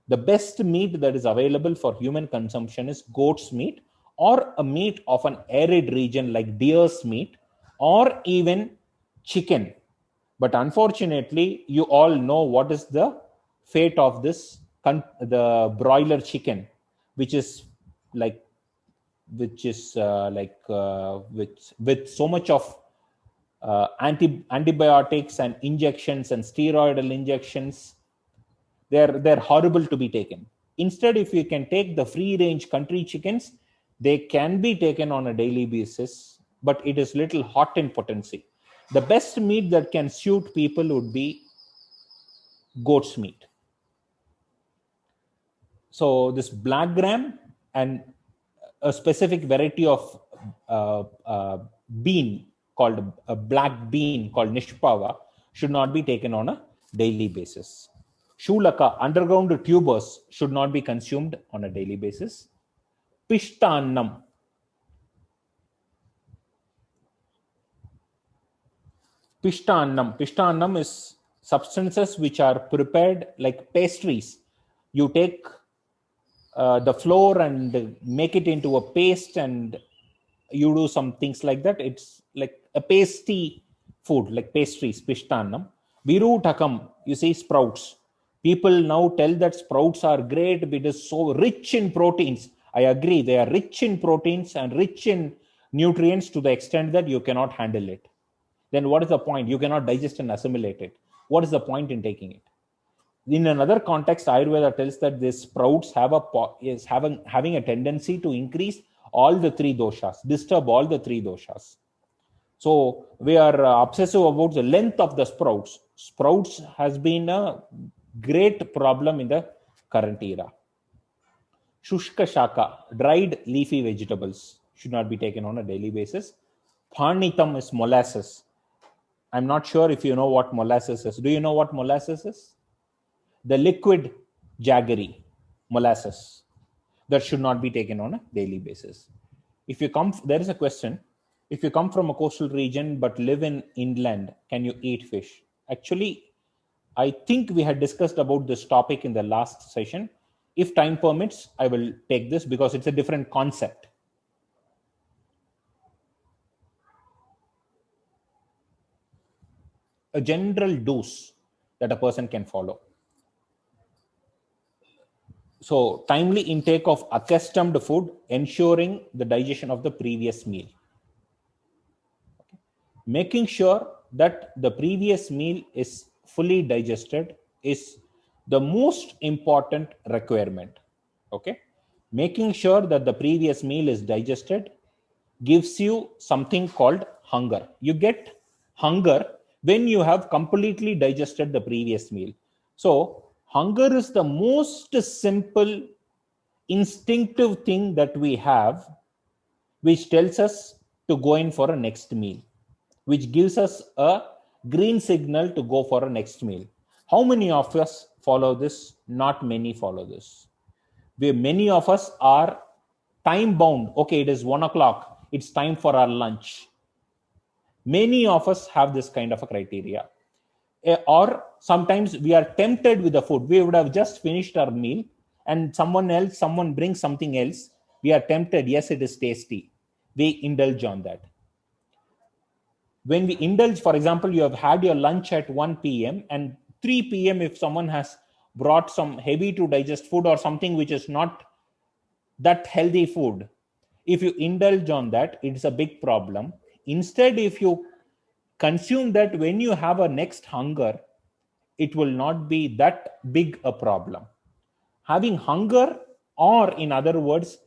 The best meat that is available for human consumption is goat's meat, or a meat of an arid region like deer's meat, or even chicken. But unfortunately, you all know what is the fate of this, the broiler chicken, which is with so much of antibiotics and injections and steroidal injections. They're horrible to be taken. Instead, if you can take the free range country chickens, they can be taken on a daily basis, but it is little hot in potency. The best meat that can suit people would be goat's meat. So this black gram and a specific variety of bean called a black bean called nishpava should not be taken on a daily basis. Shulaka, underground tubers, should not be consumed on a daily basis. Pishtannam, Pishtannam. Pishtannam is substances which are prepared like pastries. You take the flour and make it into a paste, and you do some things like that. It's like a pasty food, like pastries, pishtannam. Virutakam, you see sprouts. People now tell that sprouts are great because so rich in proteins. I agree, they are rich in proteins and rich in nutrients to the extent that you cannot handle it. Then what is the point? You cannot digest and assimilate it. What is the point in taking it? In another context, Ayurveda tells that these sprouts is having a tendency to increase all the three doshas, disturb all the three doshas. So we are obsessive about the length of the sprouts. Sprouts has been a great problem in the current era. Shushka shaka, dried leafy vegetables, should not be taken on a daily basis. Phanitam is molasses. I'm not sure if you know what molasses is. Do you know what molasses is? The liquid jaggery, molasses, that should not be taken on a daily basis. If you come, there is a question. If you come from a coastal region but live in inland, can you eat fish? Actually, I think we had discussed about this topic in the last session. If time permits, I will take this because it's a different concept. A general dose that a person can follow. So, timely intake of accustomed food, ensuring the digestion of the previous meal. Okay. Making sure that the previous meal is fully digested is the most important requirement. Okay. Making sure that the previous meal is digested gives you something called hunger. You get hunger when you have completely digested the previous meal. So, hunger is the most simple, instinctive thing that we have, which tells us to go in for a next meal, which gives us a green signal to go for a next meal. How many of us follow this? Not many follow this. Many of us are time bound. Okay, it is 1 o'clock. It's time for our lunch. Many of us have this kind of a criteria. Or sometimes we are tempted with the food. We would have just finished our meal and someone brings something else. We are tempted. Yes, it is tasty. We indulge on that. When we indulge, for example, you have had your lunch at 1 p.m. and 3 p.m. if someone has brought some heavy to digest food or something which is not that healthy food, if you indulge on that, it's a big problem. Instead, if you consume that when you have a next hunger, it will not be that big a problem. Having hunger, or in other words,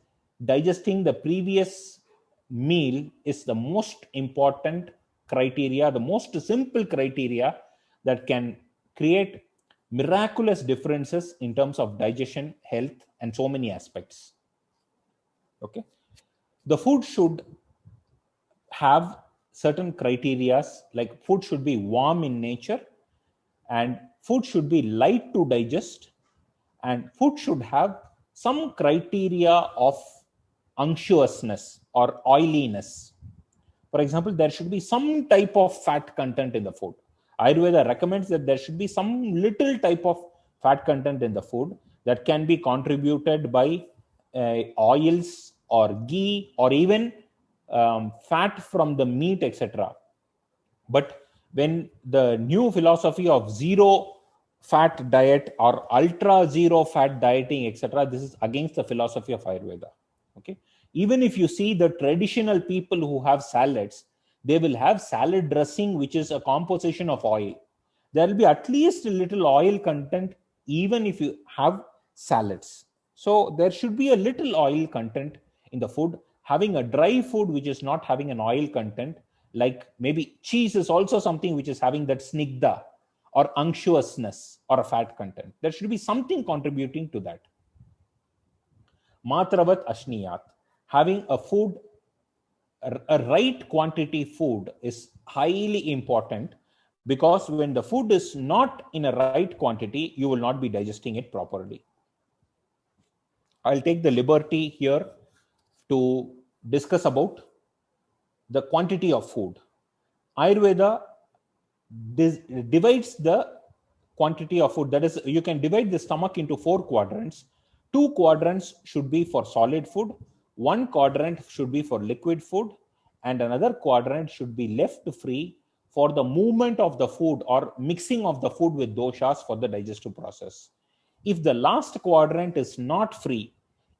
digesting the previous meal, is the most important criteria, the most simple criteria that can create miraculous differences in terms of digestion, health, and so many aspects. Okay. The food should have certain criteria, like food should be warm in nature, and food should be light to digest, and food should have some criteria of unctuousness or oiliness. For example, there should be some type of fat content in the food. Ayurveda recommends that there should be some little type of fat content in the food that can be contributed by oils or ghee or even fat from the meat, etc. But when the new philosophy of zero fat diet or ultra zero fat dieting, etc., this is against the philosophy of Ayurveda. Okay. Even if you see the traditional people who have salads, they will have salad dressing, which is a composition of oil. There will be at least a little oil content, even if you have salads. So there should be a little oil content in the food. Having a dry food which is not having an oil content, like maybe cheese is also something which is having that snigdha or unctuousness or a fat content. There should be something contributing to that. Matravat ashniyat. Having a food, a right quantity food is highly important, because when the food is not in a right quantity, you will not be digesting it properly. I'll take the liberty here to discuss about the quantity of food. Ayurveda divides the quantity of food. That is, you can divide the stomach into 4 quadrants. 2 quadrants should be for solid food, 1 quadrant should be for liquid food, and another quadrant should be left free for the movement of the food or mixing of the food with doshas for the digestive process. If the last quadrant is not free,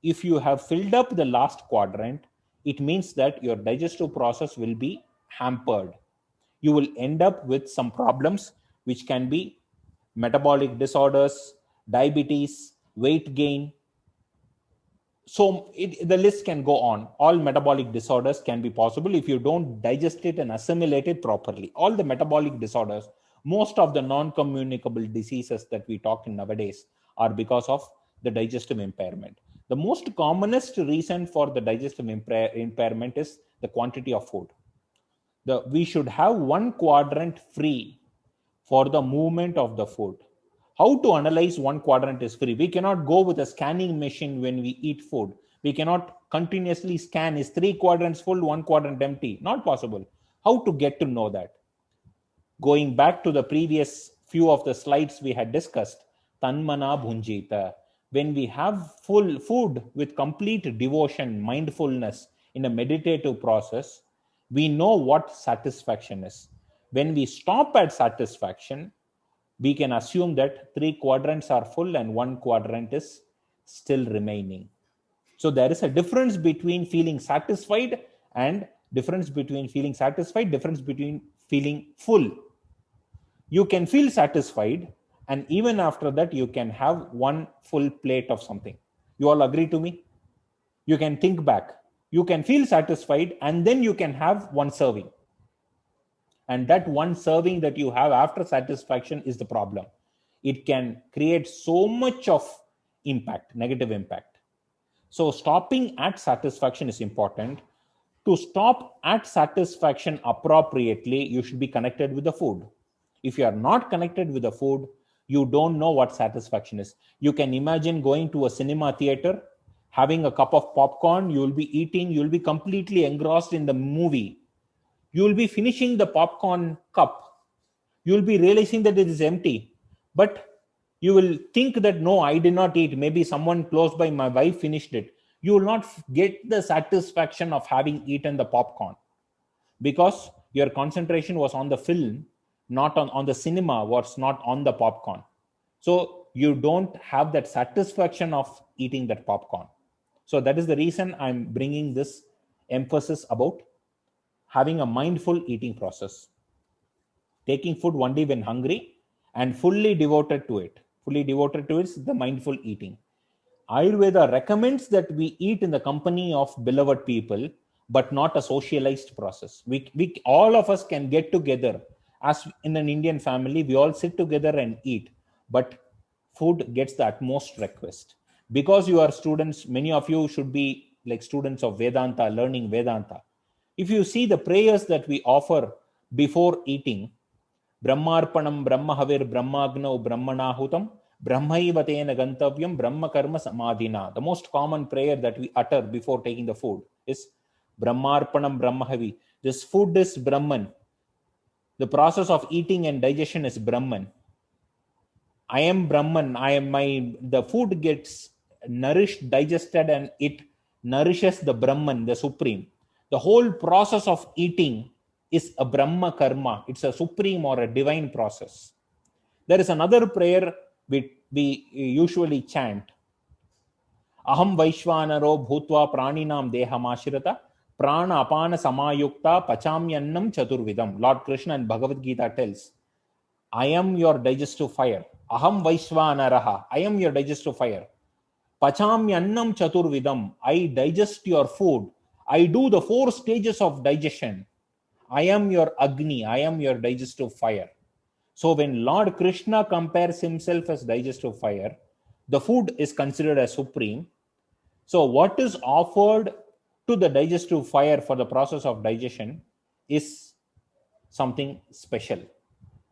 if you have filled up the last quadrant, it means that your digestive process will be hampered. You will end up with some problems, which can be metabolic disorders, diabetes, weight gain. So the list can go on. All metabolic disorders can be possible if you don't digest it and assimilate it properly. All the metabolic disorders, most of the non-communicable diseases that we talk in nowadays are because of the digestive impairment. The most commonest reason for the digestive impairment is the quantity of food. We should have 1 quadrant free for the movement of the food. How to analyze 1 quadrant is free? We cannot go with a scanning machine when we eat food. We cannot continuously scan, is 3 quadrants full, 1 quadrant empty? Not possible. How to get to know that? Going back to the previous few of the slides we had discussed, Tanmana Bhunjita. When we have full food with complete devotion, mindfulness in a meditative process, we know what satisfaction is. When we stop at satisfaction, we can assume that 3 quadrants are full and 1 quadrant is still remaining. So there is a difference between feeling satisfied and difference between feeling full. You can feel satisfied, and even after that, you can have 1 full plate of something. You all agree to me? You can think back. You can feel satisfied, and then you can have 1 serving. And that 1 serving that you have after satisfaction is the problem. It can create so much of impact, negative impact. So stopping at satisfaction is important. To stop at satisfaction appropriately, you should be connected with the food. If you are not connected with the food, you don't know what satisfaction is. You can imagine going to a cinema theater, having a cup of popcorn, you will be eating, you will be completely engrossed in the movie. You will be finishing the popcorn cup. You will be realizing that it is empty. But you will think that, no, I did not eat. Maybe someone close by, my wife finished it. You will not get the satisfaction of having eaten the popcorn, because your concentration was on the film, not on the cinema, was not on the popcorn. So you don't have that satisfaction of eating that popcorn. So that is the reason I'm bringing this emphasis about having a mindful eating process. Taking food only when hungry and fully devoted to it. Fully devoted to it is the mindful eating. Ayurveda recommends that we eat in the company of beloved people, but not a socialized process. We all of us can get together. As in an Indian family, we all sit together and eat, but food gets the utmost request. Because you are students, many of you should be like students of Vedanta, learning Vedanta. If you see the prayers that we offer before eating, Brahmarpanam Brahmahavir Brahmagno Brahmanahutam Brahmaivatena Gantavyam Brahma Karma Samadhina. The most common prayer that we utter before taking the food is Brahmarpanam Brahmahavi. This food is Brahman. The process of eating and digestion is Brahman. I am Brahman. The food gets nourished, digested, and it nourishes the Brahman, the Supreme. The whole process of eating is a Brahma karma. It's a supreme or a divine process. There is another prayer we usually chant. Aham Vaishvanaro Bhutva Praninam Dehamashirata Prana Apana Samayukta Pachamyannam Chaturvidam. Lord Krishna in Bhagavad Gita tells, I am your digestive fire. Aham Vaishvanaraha. I am your digestive fire. Pachamyannam Chaturvidam. I digest your food. I do the 4 stages of digestion. I am your Agni. I am your digestive fire. So when Lord Krishna compares himself as digestive fire, the food is considered as supreme. So what is offered to the digestive fire for the process of digestion is something special.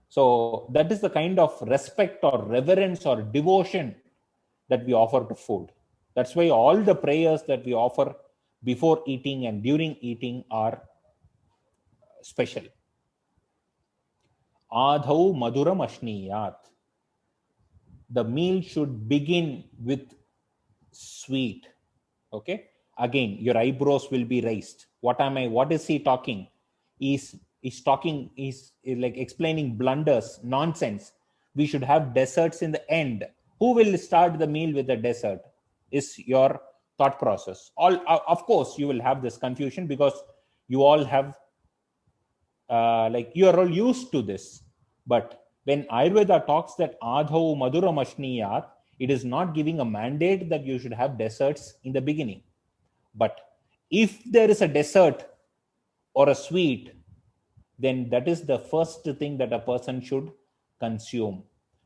So that is the kind of respect or reverence or devotion that we offer to food. That's why all the prayers that we offer before eating and during eating are special. Adhau maduram ashniyat. The meal should begin with sweet. Okay. Again, your eyebrows will be raised. What is he talking? He's talking, is like explaining blunders, nonsense. We should have desserts in the end. Who will start the meal with a dessert? Is your thought process. Of course, you will have this confusion because you all have you are all used to this. But when Ayurveda talks that adhau maduram ashniyat, it is not giving a mandate that you should have desserts in the beginning. But if there is a dessert or a sweet, then that is the first thing that a person should consume.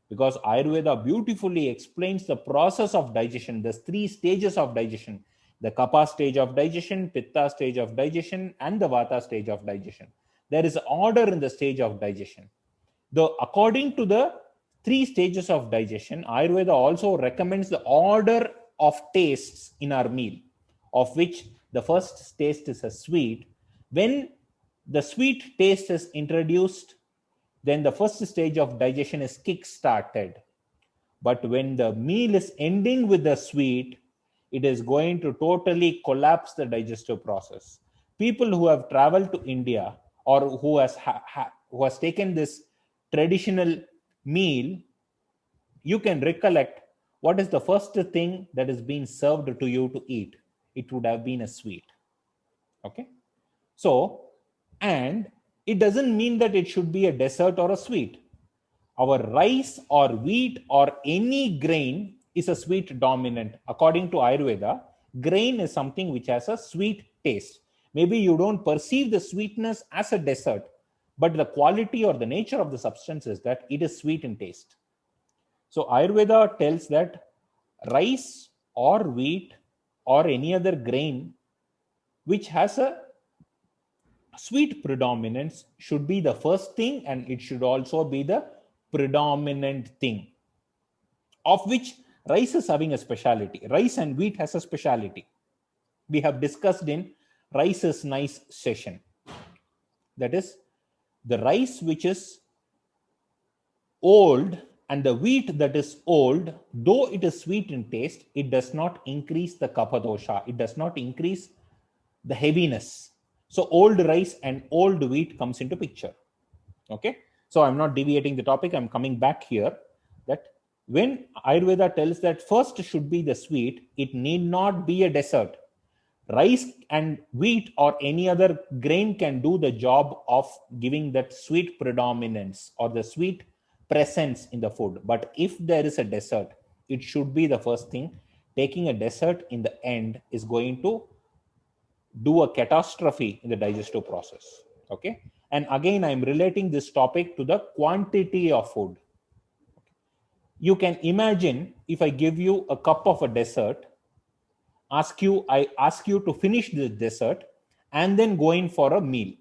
Because Ayurveda beautifully explains the process of digestion. There's 3 stages of digestion: the kapha stage of digestion, pitta stage of digestion, and the vata stage of digestion. There is order in the stage of digestion. Though according to the 3 stages of digestion, Ayurveda also recommends the order of tastes in our meal, of which the first taste is a sweet. When the sweet taste is introduced, then the first stage of digestion is kick-started. But when the meal is ending with the sweet, it is going to totally collapse the digestive process. People who have traveled to India or who has taken this traditional meal, you can recollect what is the first thing that is being served to you to eat. It would have been a sweet. Okay. So, and it doesn't mean that it should be a dessert or a sweet. Our rice or wheat or any grain is a sweet dominant. According to Ayurveda, grain is something which has a sweet taste. Maybe you don't perceive the sweetness as a dessert, but the quality or the nature of the substance is that it is sweet in taste. So Ayurveda tells that rice or wheat or any other grain which has a sweet predominance should be the first thing, and it should also be the predominant thing, of which rice is having a speciality. Rice and wheat has a speciality. We have discussed in rice is nice session. That is, the rice which is old and the wheat that is old, though it is sweet in taste, it does not increase the kapha dosha. It does not increase the heaviness. So old rice and old wheat comes into picture. Okay. So I'm not deviating the topic. I'm coming back here that when Ayurveda tells that first should be the sweet, it need not be a dessert. Rice and wheat or any other grain can do the job of giving that sweet predominance or the sweet presence in the food. But if there is a dessert, it should be the first thing. Taking a dessert in the end is going to do a catastrophe in the digestive process. Okay. And again, I'm relating this topic to the quantity of food. You can imagine if I give you a cup of a dessert, I ask you to finish the dessert and then go in for a meal.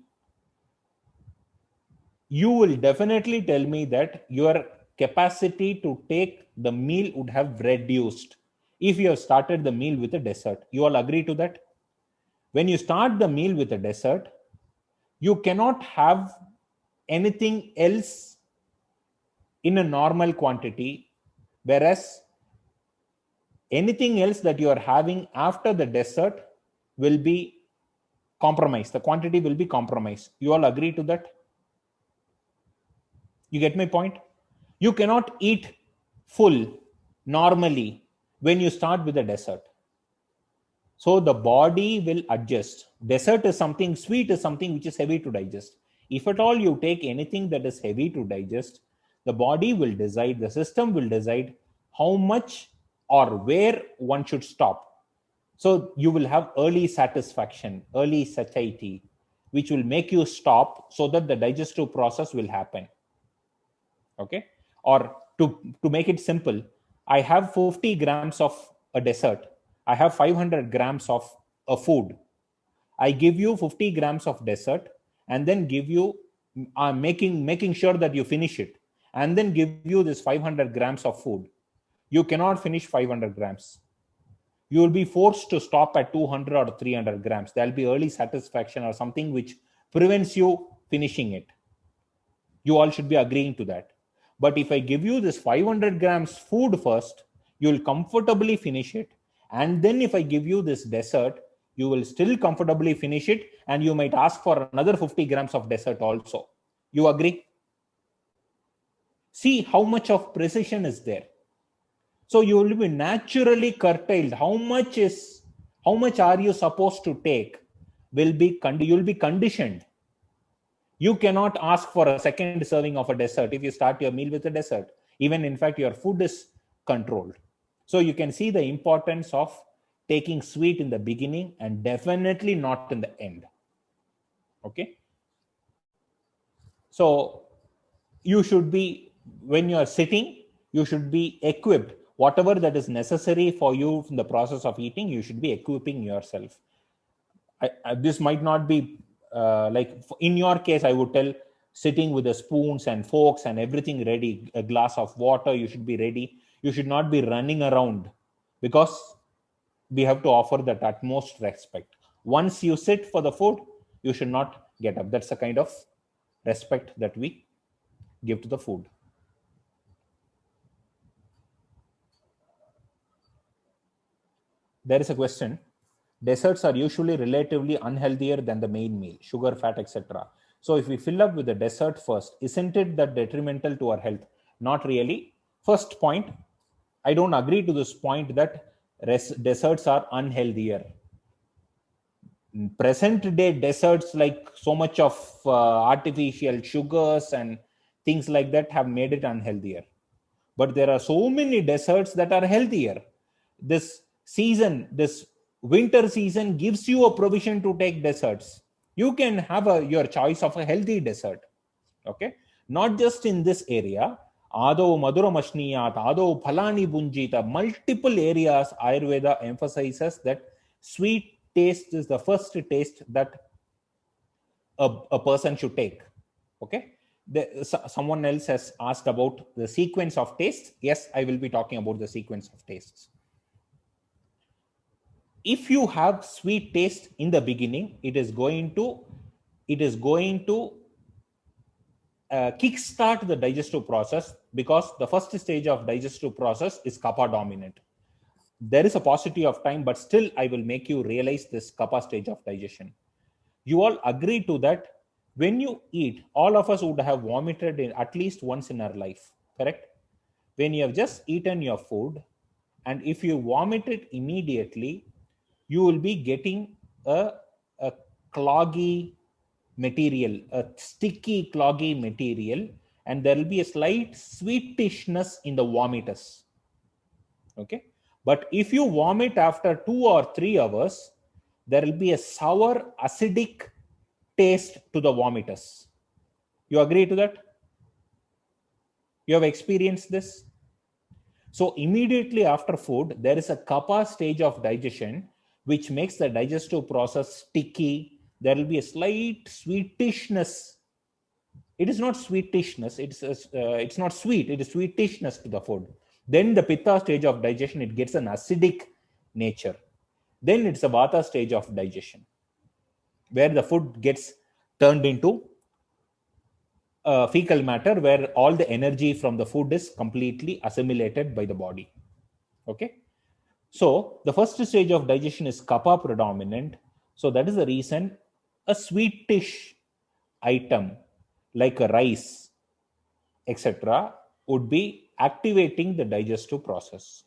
You will definitely tell me that your capacity to take the meal would have reduced if you have started the meal with a dessert. You all agree to that? When you start the meal with a dessert, you cannot have anything else in a normal quantity, whereas anything else that you are having after the dessert will be compromised. The quantity will be compromised. You all agree to that? You get my point? You cannot eat full normally when you start with a dessert. So the body will adjust. Dessert is something, sweet is something which is heavy to digest. If at all you take anything that is heavy to digest, the body will decide, the system will decide how much or where one should stop. So you will have early satisfaction, early satiety, which will make you stop so that the digestive process will happen. Okay. Or to make it simple, I have 50 grams of a dessert. I have 500 grams of a food. I give you 50 grams of dessert and then give you, making sure that you finish it, and then give you this 500 grams of food. You cannot finish 500 grams. You will be forced to stop at 200 or 300 grams. There will be early satisfaction or something which prevents you finishing it. You all should be agreeing to that. But if I give you this 500 grams food first, you'll comfortably finish it. And then if I give you this dessert, you will still comfortably finish it. And you might ask for another 50 grams of dessert also. You agree? See how much of precision is there. So you will be naturally curtailed. How much are you supposed to take? You'll be conditioned. You cannot ask for a second serving of a dessert if you start your meal with a dessert. Even in fact, your food is controlled. So you can see the importance of taking sweet in the beginning and definitely not in the end. Okay. So you should be, when you are sitting, you should be equipped. Whatever that is necessary for you in the process of eating, you should be equipping yourself. This might not be like in your case, I would tell sitting with the spoons and forks and everything ready, a glass of water, you should be ready. You should not be running around, because we have to offer that utmost respect. Once you sit for the food, you should not get up. That's the kind of respect that we give to the food. There is a question. Desserts are usually relatively unhealthier than the main meal, sugar, fat, etc. So if we fill up with the dessert first, isn't it that detrimental to our health? Not really. First point, I don't agree to this point that desserts are unhealthier. Present day desserts, like so much of artificial sugars and things like that, have made it unhealthier. But there are so many desserts that are healthier. This winter season gives you a provision to take desserts. You can have your choice of a healthy dessert. Okay, not just in this area. Ado maduramashniyat, ado phalani bunjita. Multiple areas Ayurveda emphasizes that sweet taste is the first taste that a person should take. Okay. Someone else has asked about the sequence of tastes. Yes, I will be talking about the sequence of tastes. If you have sweet taste in the beginning, it is going to kickstart the digestive process, because the first stage of digestive process is kapha dominant. There is a paucity of time, but still I will make you realize this kapha stage of digestion. You all agree to that. When you eat, all of us would have vomited at least once in our life, correct? When you have just eaten your food, and if you vomit it immediately, you will be getting a cloggy material, a sticky cloggy material, and there will be a slight sweetishness in the vomitus. Okay. But if you vomit after 2 or 3 hours, there will be a sour, acidic taste to the vomitus. You agree to that? You have experienced this? So immediately after food, there is a kapha stage of digestion, which makes the digestive process sticky. There will be a slight sweetishness. It is not sweetishness. It's not sweet. It is sweetishness to the food. Then the pitta stage of digestion, it gets an acidic nature. Then it's a vata stage of digestion, where the food gets turned into fecal matter, where all the energy from the food is completely assimilated by the body. Okay. So the first stage of digestion is kapha predominant. So that is the reason a sweetish item like a rice, etc., would be activating the digestive process.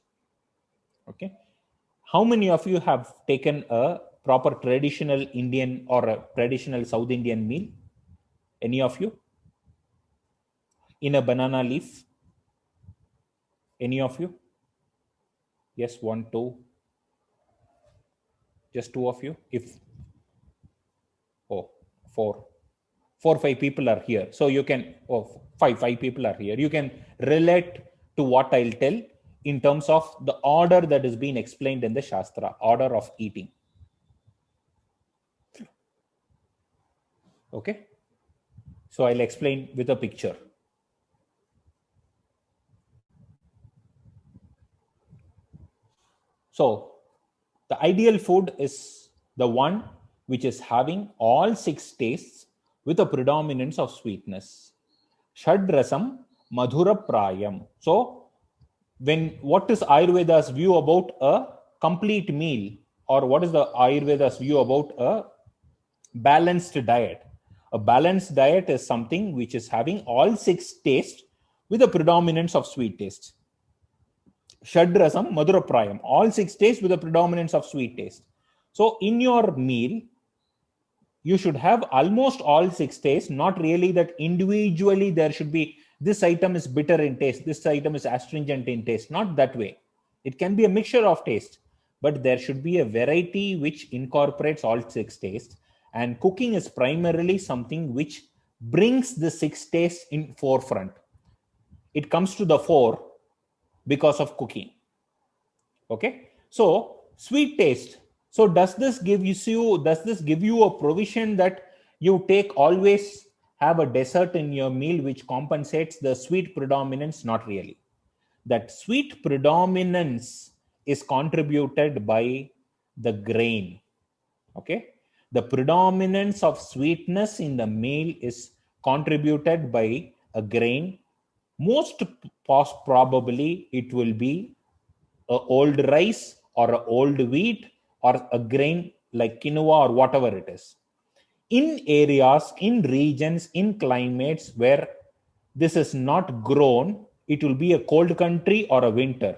Okay. How many of you have taken a proper traditional Indian or a traditional South Indian meal? Any of you? In a banana leaf? Any of you? Yes, 1, 2. Just 2 of you. Four, 5 people are here. So you can, five people are here. You can relate to what I'll tell in terms of the order that is being explained in the Shastra, order of eating. Okay. So I'll explain with a picture. So the ideal food is the one which is having all 6 tastes with a predominance of sweetness. Shadrasam Madhura Prayam. So, what is Ayurveda's view about a complete meal, or what is the Ayurveda's view about a balanced diet? A balanced diet is something which is having all 6 tastes with a predominance of sweet taste. Shadrasam Madhura Prayam. All 6 tastes with a predominance of sweet taste. So, in your meal, you should have almost all 6 tastes, not really that individually there should be this item is bitter in taste, this item is astringent in taste, not that way. It can be a mixture of taste, but there should be a variety which incorporates all 6 tastes. And cooking is primarily something which brings the 6 tastes in forefront. It comes to the fore because of cooking. Okay, so sweet taste. So does this give you a provision that you take always have a dessert in your meal which compensates the sweet predominance? Not really. That sweet predominance is contributed by the grain. Okay, the predominance of sweetness in the meal is contributed by a grain. Most probably it will be a old rice or a old wheat or a grain like quinoa or whatever it is. In areas, in regions, in climates where this is not grown, it will be a cold country or a winter.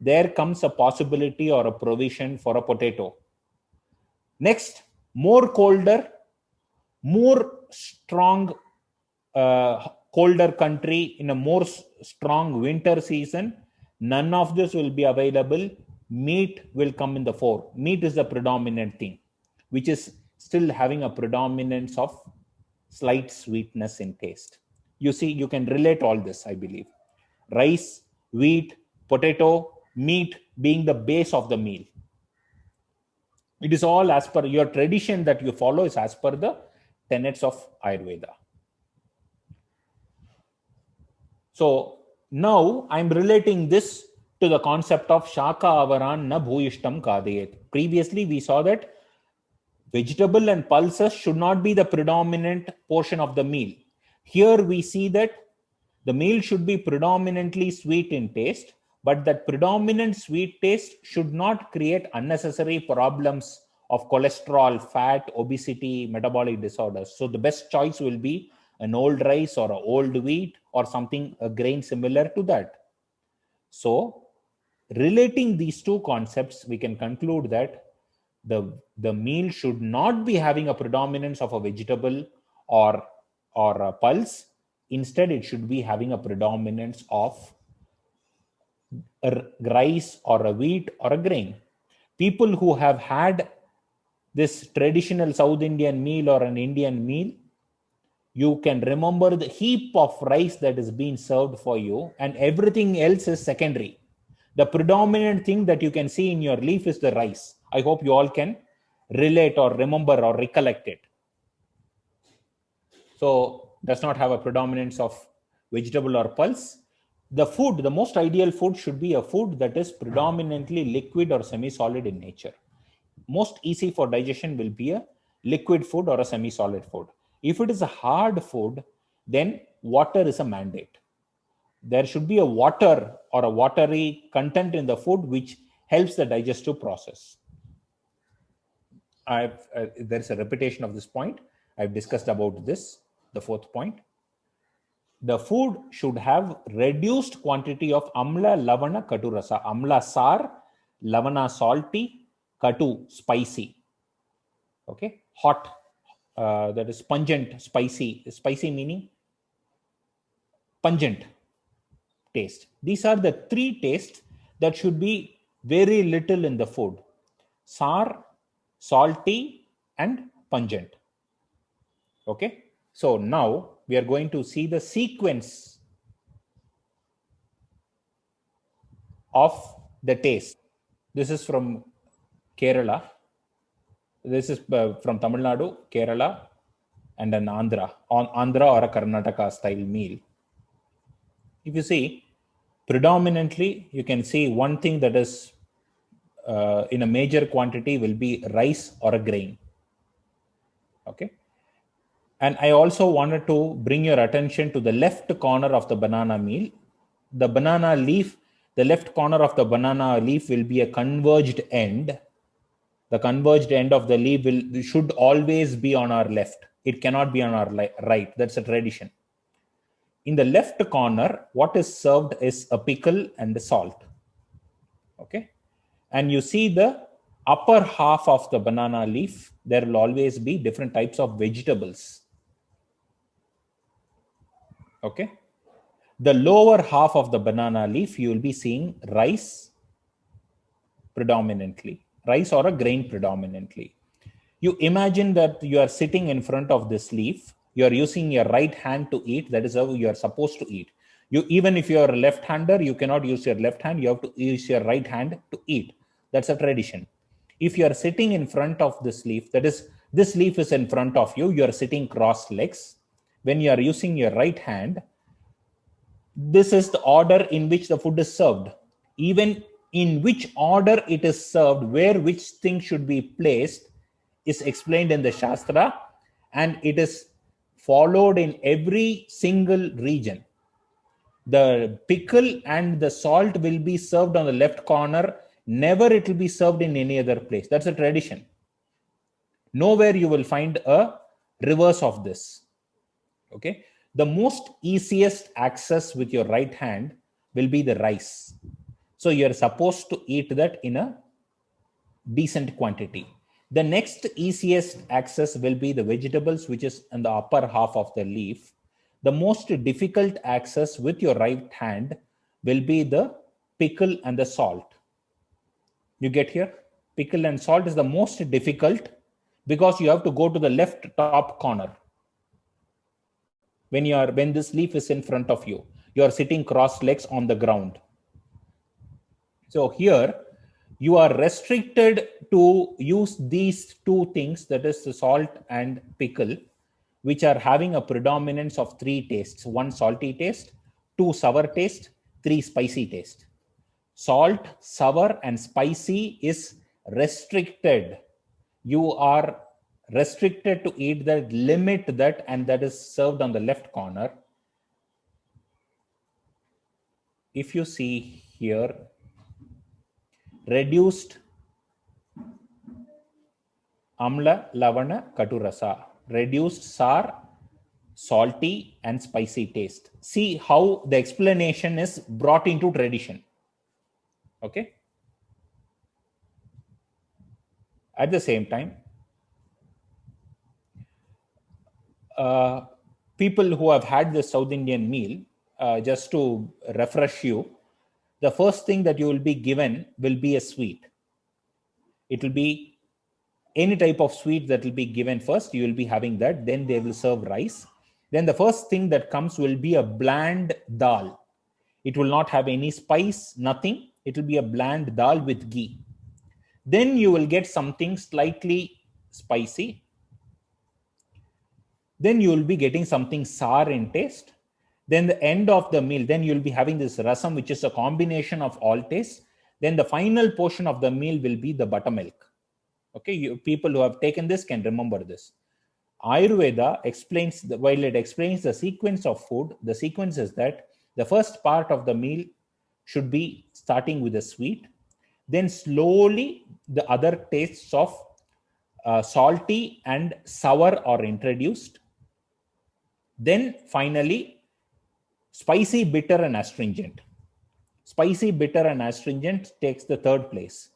There comes a possibility or a provision for a potato. Next, more colder, more strong, colder country in a more strong winter season, none of this will be available. Meat will come in the fore. Meat is the predominant thing, which is still having a predominance of slight sweetness in taste. You see, you can relate all this, I believe. Rice, wheat, potato, meat being the base of the meal. It is all as per your tradition that you follow, is as per the tenets of Ayurveda. So now I'm relating this to the concept of Shaka Avaran na Bhuyishtam Kadayet. Previously, we saw that vegetable and pulses should not be the predominant portion of the meal. Here we see that the meal should be predominantly sweet in taste, but that predominant sweet taste should not create unnecessary problems of cholesterol, fat, obesity, metabolic disorders. So the best choice will be an old rice or an old wheat or something, a grain similar to that. So relating these two concepts, we can conclude that the meal should not be having a predominance of a vegetable or a pulse. Instead, it should be having a predominance of a rice or a wheat or a grain. People who have had this traditional South Indian meal or an Indian meal, you can remember the heap of rice that is being served for you, and everything else is secondary. The predominant thing that you can see in your leaf is the rice. I hope you all can relate or remember or recollect it. So does not have a predominance of vegetable or pulse. The food, the most ideal food should be a food that is predominantly liquid or semi-solid in nature. Most easy for digestion will be a liquid food or a semi-solid food. If it is a hard food, then water is a mandate. There should be a water or a watery content in the food which helps the digestive process. There's a repetition of this point. I've discussed about this, the fourth point. The food should have reduced quantity of amla, lavana, katu rasa. Amla sour, lavana salty, katu spicy. Okay, hot, that is pungent, spicy. Spicy meaning pungent taste. These are the 3 tastes that should be very little in the food: sour, salty, and pungent. Okay, so now we are going to see the sequence of the taste. This is from Kerala. This is from Tamil Nadu, Kerala, and an Andhra or a Karnataka style meal. If you see, predominantly, you can see one thing that is in a major quantity will be rice or a grain. Okay. And I also wanted to bring your attention to the left corner of the banana meal. The banana leaf, the left corner of the banana leaf will be a converged end. The converged end of the leaf should always be on our left. It cannot be on our right. That's a tradition. In the left corner, what is served is a pickle and the salt. Okay. And you see the upper half of the banana leaf, there will always be different types of vegetables. Okay. The lower half of the banana leaf, you will be seeing rice predominantly, rice or a grain predominantly. You imagine that you are sitting in front of this leaf, you are using your right hand to eat. That is how you are supposed to eat. Even if you are a left-hander, you cannot use your left hand, you have to use your right hand to eat. That's a tradition. If you are sitting in front of this leaf, that is, this leaf is in front of you, you are sitting cross legs. When you are using your right hand, this is the order in which the food is served. Even in which order it is served, where which thing should be placed, is explained in the Shastra, and it is followed in every single region. The pickle and the salt will be served on the left corner. Never it will be served in any other place. That's a tradition. Nowhere you will find a reverse of this. Okay. The most easiest access with your right hand will be the rice. So you're supposed to eat that in a decent quantity. The next easiest access will be the vegetables, which is in the upper half of the leaf. The most difficult access with your right hand will be the pickle and the salt. You get here? Pickle and salt is the most difficult because you have to go to the left top corner. When this leaf is in front of you, you are sitting cross legs on the ground. So here you are restricted to use these two things, that is the salt and pickle, which are having a predominance of three tastes: one salty taste, two sour taste, three spicy taste. Salt, sour, and spicy is restricted. You are restricted to eat that, limit that, and that is served on the left corner. If you see here, reduced amla, lavana, katurasa, reduced sour, salty, and spicy taste. See how the explanation is brought into tradition. Okay. At the same time, people who have had the South Indian meal, just to refresh you, the first thing that you will be given will be a sweet. It will be any type of sweet that will be given first. You will be having that. Then they will serve rice. Then the first thing that comes will be a bland dal. It will not have any spice, nothing. It will be a bland dal with ghee. Then you will get something slightly spicy. Then you will be getting something sour in taste. Then the end of the meal, then you'll be having this rasam, which is a combination of all tastes. Then the final portion of the meal will be the buttermilk. Okay, people who have taken this can remember this. Ayurveda explains, while it explains the sequence of food, the sequence is that the first part of the meal should be starting with a sweet. Then slowly the other tastes of salty and sour are introduced. Then finally, spicy, bitter, and astringent. Spicy, bitter, and astringent takes the third place.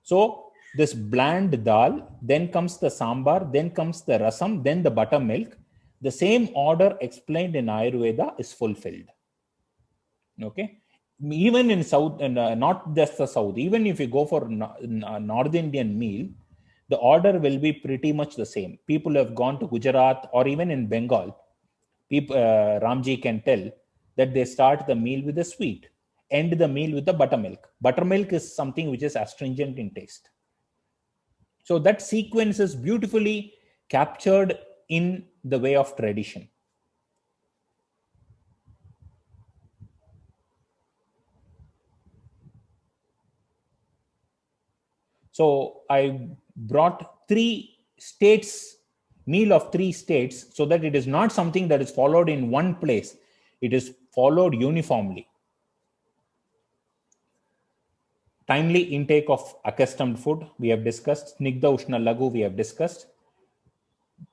So this bland dal, then comes the sambar, then comes the rasam, then the buttermilk. The same order explained in Ayurveda is fulfilled. Okay. Even in South, and not just the South, even if you go for North Indian meal, the order will be pretty much the same. People have gone to Gujarat or even in Bengal, Ramji can tell that they start the meal with a sweet, end the meal with the buttermilk. Buttermilk is something which is astringent in taste. So that sequence is beautifully captured in the way of tradition. So I brought three states meal of 3 states so that it is not something that is followed in one place. It is followed uniformly. Timely intake of accustomed food, we have discussed. Snigdha Ushna Lagu, we have discussed.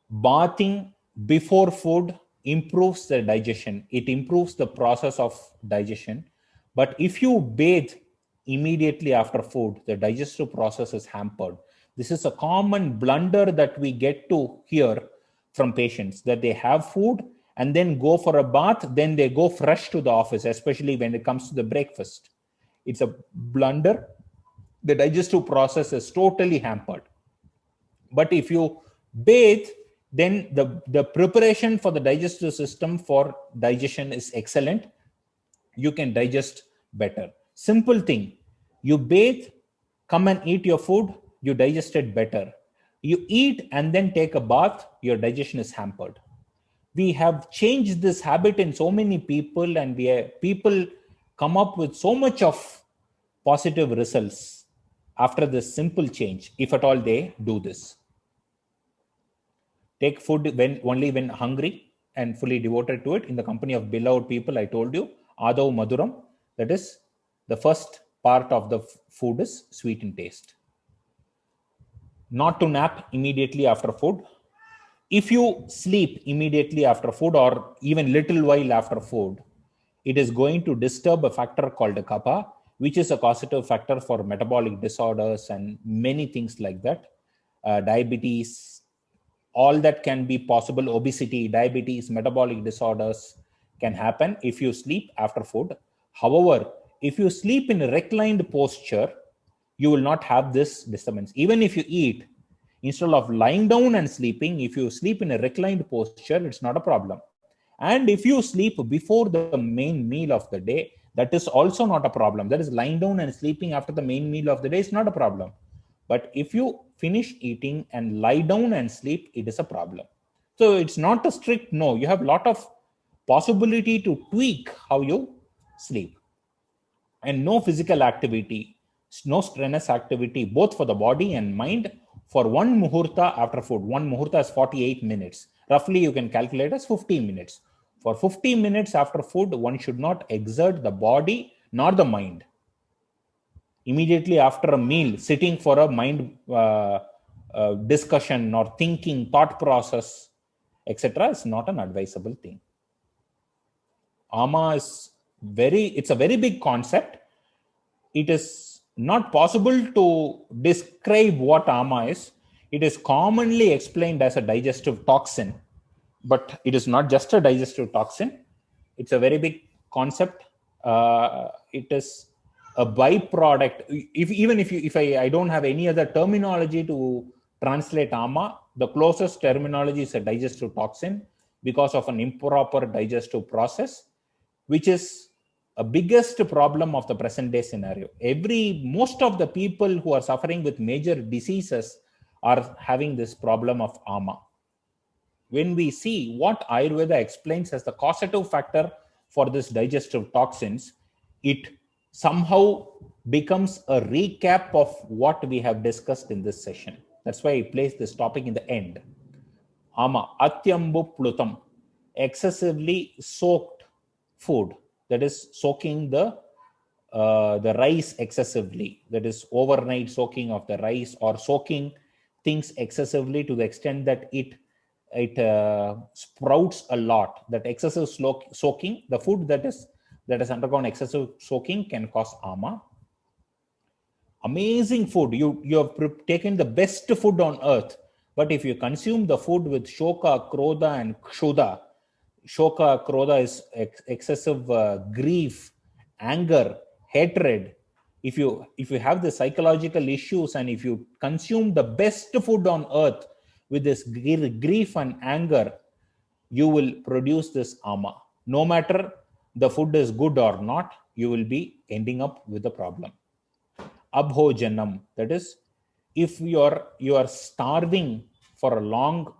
Bathing before food improves the digestion. It improves the process of digestion. But if you bathe immediately after food, the digestive process is hampered. This is a common blunder that we get to hear from patients, that they have food and then go for a bath, then they go fresh to the office, especially when it comes to the breakfast. It's a blunder. The digestive process is totally hampered. But if you bathe, then the preparation for the digestive system for digestion is excellent. You can digest better. Simple thing. You bathe, come and eat your food, you digest it better. You eat and then take a bath, your digestion is hampered. We have changed this habit in so many people, and people come up with so much of positive results after this simple change, if at all they do this. Take food only when hungry and fully devoted to it, in the company of beloved people. I told you, Adav Maduram, that is the first part of the food is sweet in taste. Not to nap immediately after food. If you sleep immediately after food or even little while after food, it is going to disturb a factor called kapha, which is a causative factor for metabolic disorders and many things like that. Diabetes, all that can be possible. Obesity, diabetes, metabolic disorders can happen if you sleep after food. However, if you sleep in a reclined posture, you will not have this disturbance. Even if you eat, instead of lying down and sleeping, if you sleep in a reclined posture, it's not a problem. And if you sleep before the main meal of the day, that is also not a problem. That is, lying down and sleeping after the main meal of the day is not a problem. But if you finish eating and lie down and sleep, it is a problem. So it's not a strict no. You have a lot of possibility to tweak how you sleep. And no physical activity, no strenuous activity, both for the body and mind, for one muhurta after food. One muhurta is 48 minutes. Roughly, you can calculate as 15 minutes. For 15 minutes after food, one should not exert the body nor the mind. Immediately after a meal, sitting for a mind discussion or thinking, thought process, etc., is not an advisable thing. Ama is it's a very big concept. It is not possible to describe what ama is. It is commonly explained as a digestive toxin, but it is not just a digestive toxin. It's a very big concept. It is a byproduct. If I don't have any other terminology to translate ama, the closest terminology is a digestive toxin because of an improper digestive process, which is a biggest problem of the present day scenario. Most of the people who are suffering with major diseases are having this problem of ama. When we see what Ayurveda explains as the causative factor for this digestive toxins, it somehow becomes a recap of what we have discussed in this session. That's why I placed this topic in the end. Ama, atyambu plutam, excessively soaked food. That is soaking the rice excessively. That is overnight soaking of the rice, or soaking things excessively to the extent that it sprouts a lot. That excessive soaking, the food that has undergone excessive soaking can cause ama. Amazing food. You have taken the best food on earth, but if you consume the food with shoka, krodha, and kshuddha, shoka, krodha is excessive grief, anger, hatred. If you have the psychological issues, and if you consume the best food on earth with this grief and anger, you will produce this ama. No matter the food is good or not, you will be ending up with a problem. Abhojanam, that is, if you are starving for a long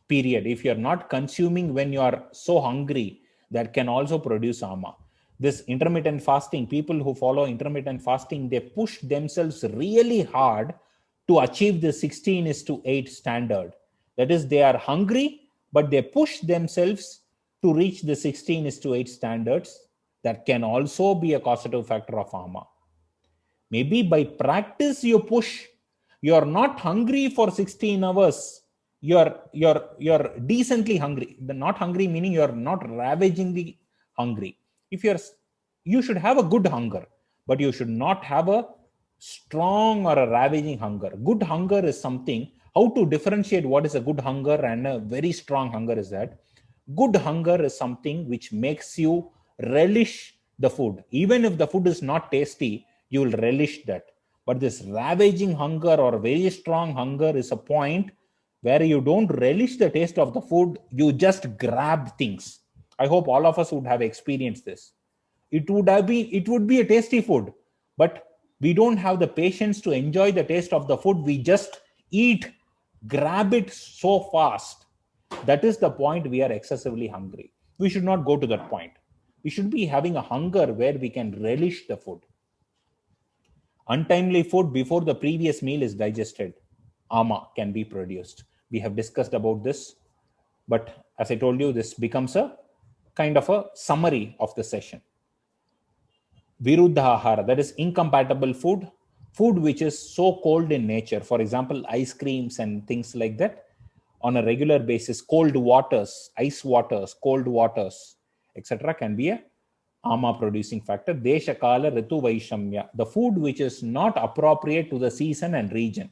period, if you are not consuming when you are so hungry, that can also produce ama. This intermittent fasting, people who follow intermittent fasting, they push themselves really hard to achieve the 16:8 standard. That is, they are hungry, but they push themselves to reach the 16:8 standards. That can also be a causative factor of AMA. Maybe by practice you push, you're not hungry for 16 hours. You're decently hungry. The not hungry meaning you're not ravagingly hungry. You should have a good hunger, but you should not have a strong or a ravaging hunger. Good hunger is something. How to differentiate what is a good hunger and a very strong hunger is that good hunger is something which makes you relish the food. Even if the food is not tasty, you will relish that. But this ravaging hunger or very strong hunger is a point where you don't relish the taste of the food, you just grab things. I hope all of us would have experienced this. It would be a tasty food, but we don't have the patience to enjoy the taste of the food. We just eat, grab it so fast. That is the point we are excessively hungry. We should not go to that point. We should be having a hunger where we can relish the food. Untimely food before the previous meal is digested, AMA can be produced. We have discussed about this, but as I told you, this becomes a kind of a summary of the session. Viruddha ahara, that is incompatible food, food which is so cold in nature. For example, ice creams and things like that on a regular basis, cold waters, ice waters, cold waters, etc. can be a AMA producing factor. Desha kala ritu vaishamya, the food which is not appropriate to the season and region.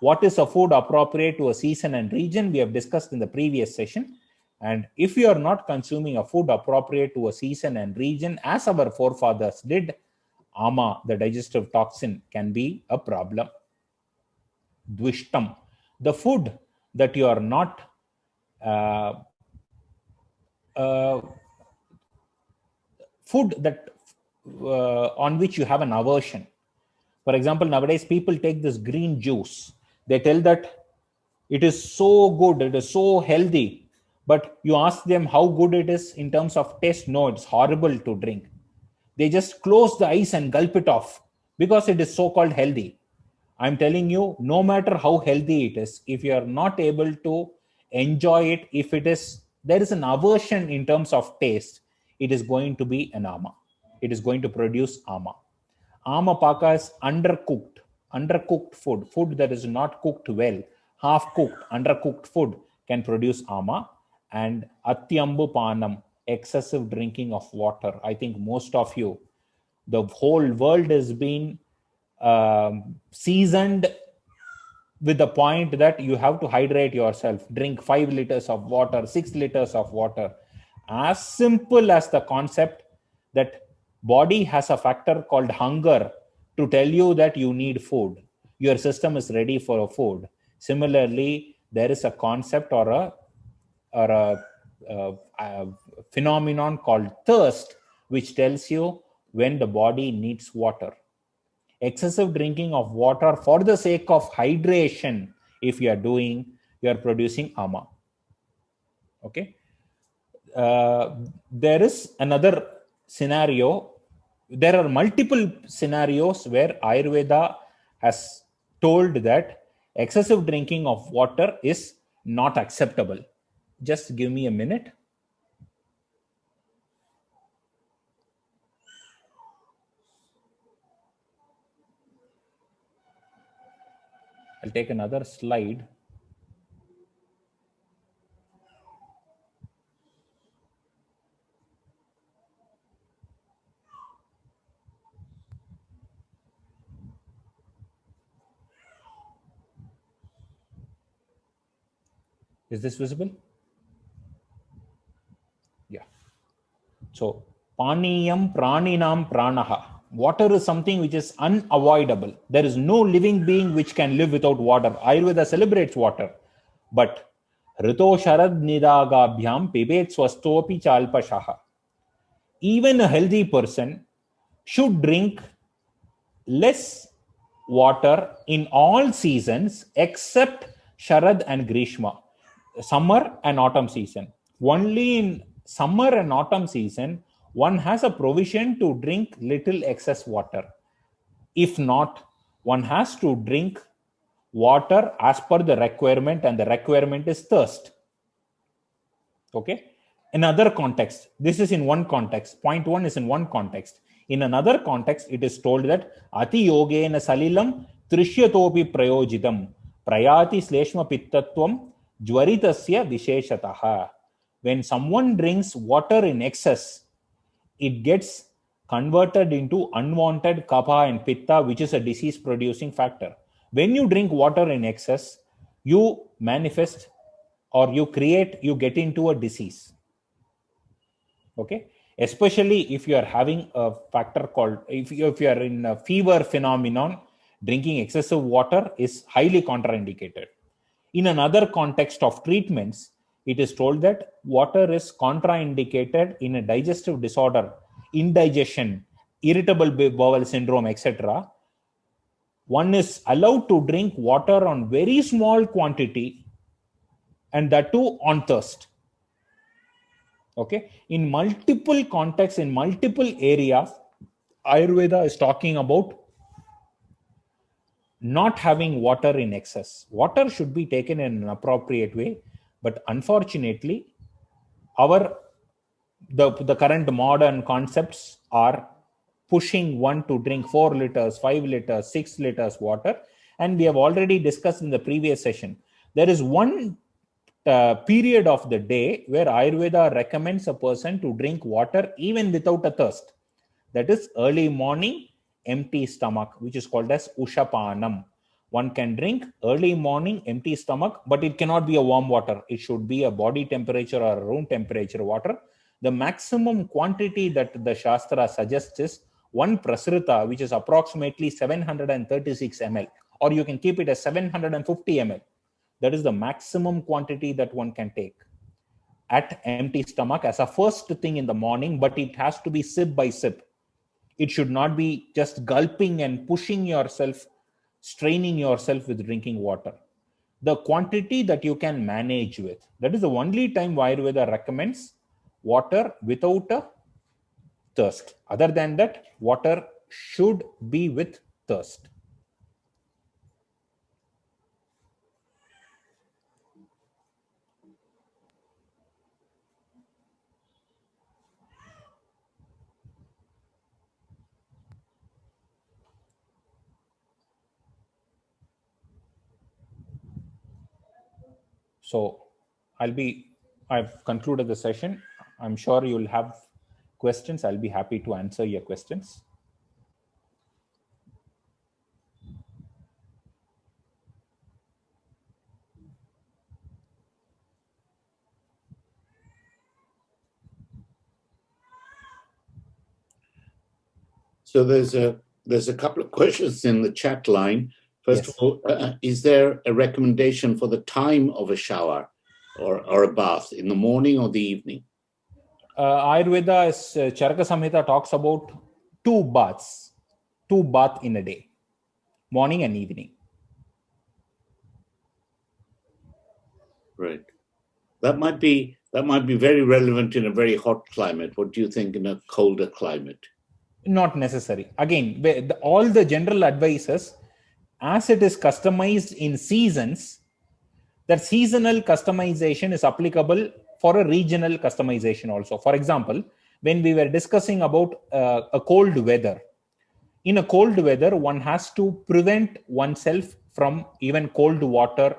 What is a food appropriate to a season and region? We have discussed in the previous session. And if you are not consuming a food appropriate to a season and region, as our forefathers did, AMA, the digestive toxin, can be a problem. Dvishtam, the food that you are not food that on which you have an aversion. For example, nowadays people take this green juice. They tell that it is so good, it is so healthy, but you ask them how good it is in terms of taste. No, it's horrible to drink. They just close the eyes and gulp it off because it is so-called healthy. I'm telling you, no matter how healthy it is, if you are not able to enjoy it, if there is an aversion in terms of taste, it is going to be an AMA. It is going to produce AMA. AMA paka is undercooked food that is not cooked well, half-cooked, undercooked food can produce AMA. And atyambu panam, excessive drinking of water. I think most of you, the whole world has been seasoned with the point that you have to hydrate yourself. Drink 5 liters of water, 6 liters of water. As simple as the concept that body has a factor called hunger to tell you that you need food. Your system is ready for a food. Similarly, there is a concept or a phenomenon called thirst, which tells you when the body needs water. Excessive drinking of water for the sake of hydration, if you are producing AMA. Okay. There is another scenario. There are multiple scenarios where Ayurveda has told that excessive drinking of water is not acceptable. Just give me a minute. I'll take another slide. Is this visible? Yeah. So, paniyam praninam pranaha. Water is something which is unavoidable. There is no living being which can live without water. Ayurveda celebrates water. But Rito Sharad Nidagabhyam Pibet Swastopi Chalpashaha. Even a healthy person should drink less water in all seasons except Sharad and Grishma, summer and autumn season. Only in summer and autumn season, one has a provision to drink little excess water. If not, one has to drink water as per the requirement, and the requirement is thirst. Okay. Another context, this is in one context. Point one is in one context. In another context, it is told that ati yogena salilam trishyatopi prayojitam prayati sleshma pittatvam jwaritasya visheshataha. When someone drinks water in excess, it gets converted into unwanted kapha and pitta, which is a disease producing factor. When you drink water in excess, you manifest or you get into a disease. Okay, especially if you are having a factor called, if you are in a fever phenomenon, drinking excessive water is highly contraindicated. In another context of treatments, it is told that water is contraindicated in a digestive disorder, indigestion, irritable bowel syndrome, etc. One is allowed to drink water on very small quantity, and that too on thirst. Okay, in multiple contexts, in multiple areas, Ayurveda is talking about not having water in excess. Water should be taken in an appropriate way, but unfortunately, the current modern concepts are pushing one to drink 4 liters, 5 liters, 6 liters water. And we have already discussed in the previous session, there is one period of the day where Ayurveda recommends a person to drink water even without a thirst. That is early morning, empty stomach, which is called as Ushapanam. One can drink early morning, empty stomach, but it cannot be a warm water. It should be a body temperature or a room temperature water. The maximum quantity that the Shastra suggests is 1 prasrita, which is approximately 736 ml, or you can keep it as 750 ml. That is the maximum quantity that one can take at empty stomach as a first thing in the morning, but it has to be sip by sip. It should not be just gulping and pushing yourself, straining yourself with drinking water. The quantity that you can manage with. That is the only time Ayurveda recommends water without a thirst. Other than that, water should be with thirst. So I've concluded the session. I'm sure you'll have questions. I'll be happy to answer your questions. So there's a couple of questions in the chat line. First of all, is there a recommendation for the time of a shower or a bath, in the morning or the evening? Ayurveda, Charaka Samhita talks about 2 baths in a day, morning and evening. Right. That might be very relevant in a very hot climate. What do you think in a colder climate? Not necessary. Again, all the general advices, as it is customized in seasons, that seasonal customization is applicable for a regional customization also. For example, when we were discussing about a cold weather, in a cold weather, one has to prevent oneself from even cold water,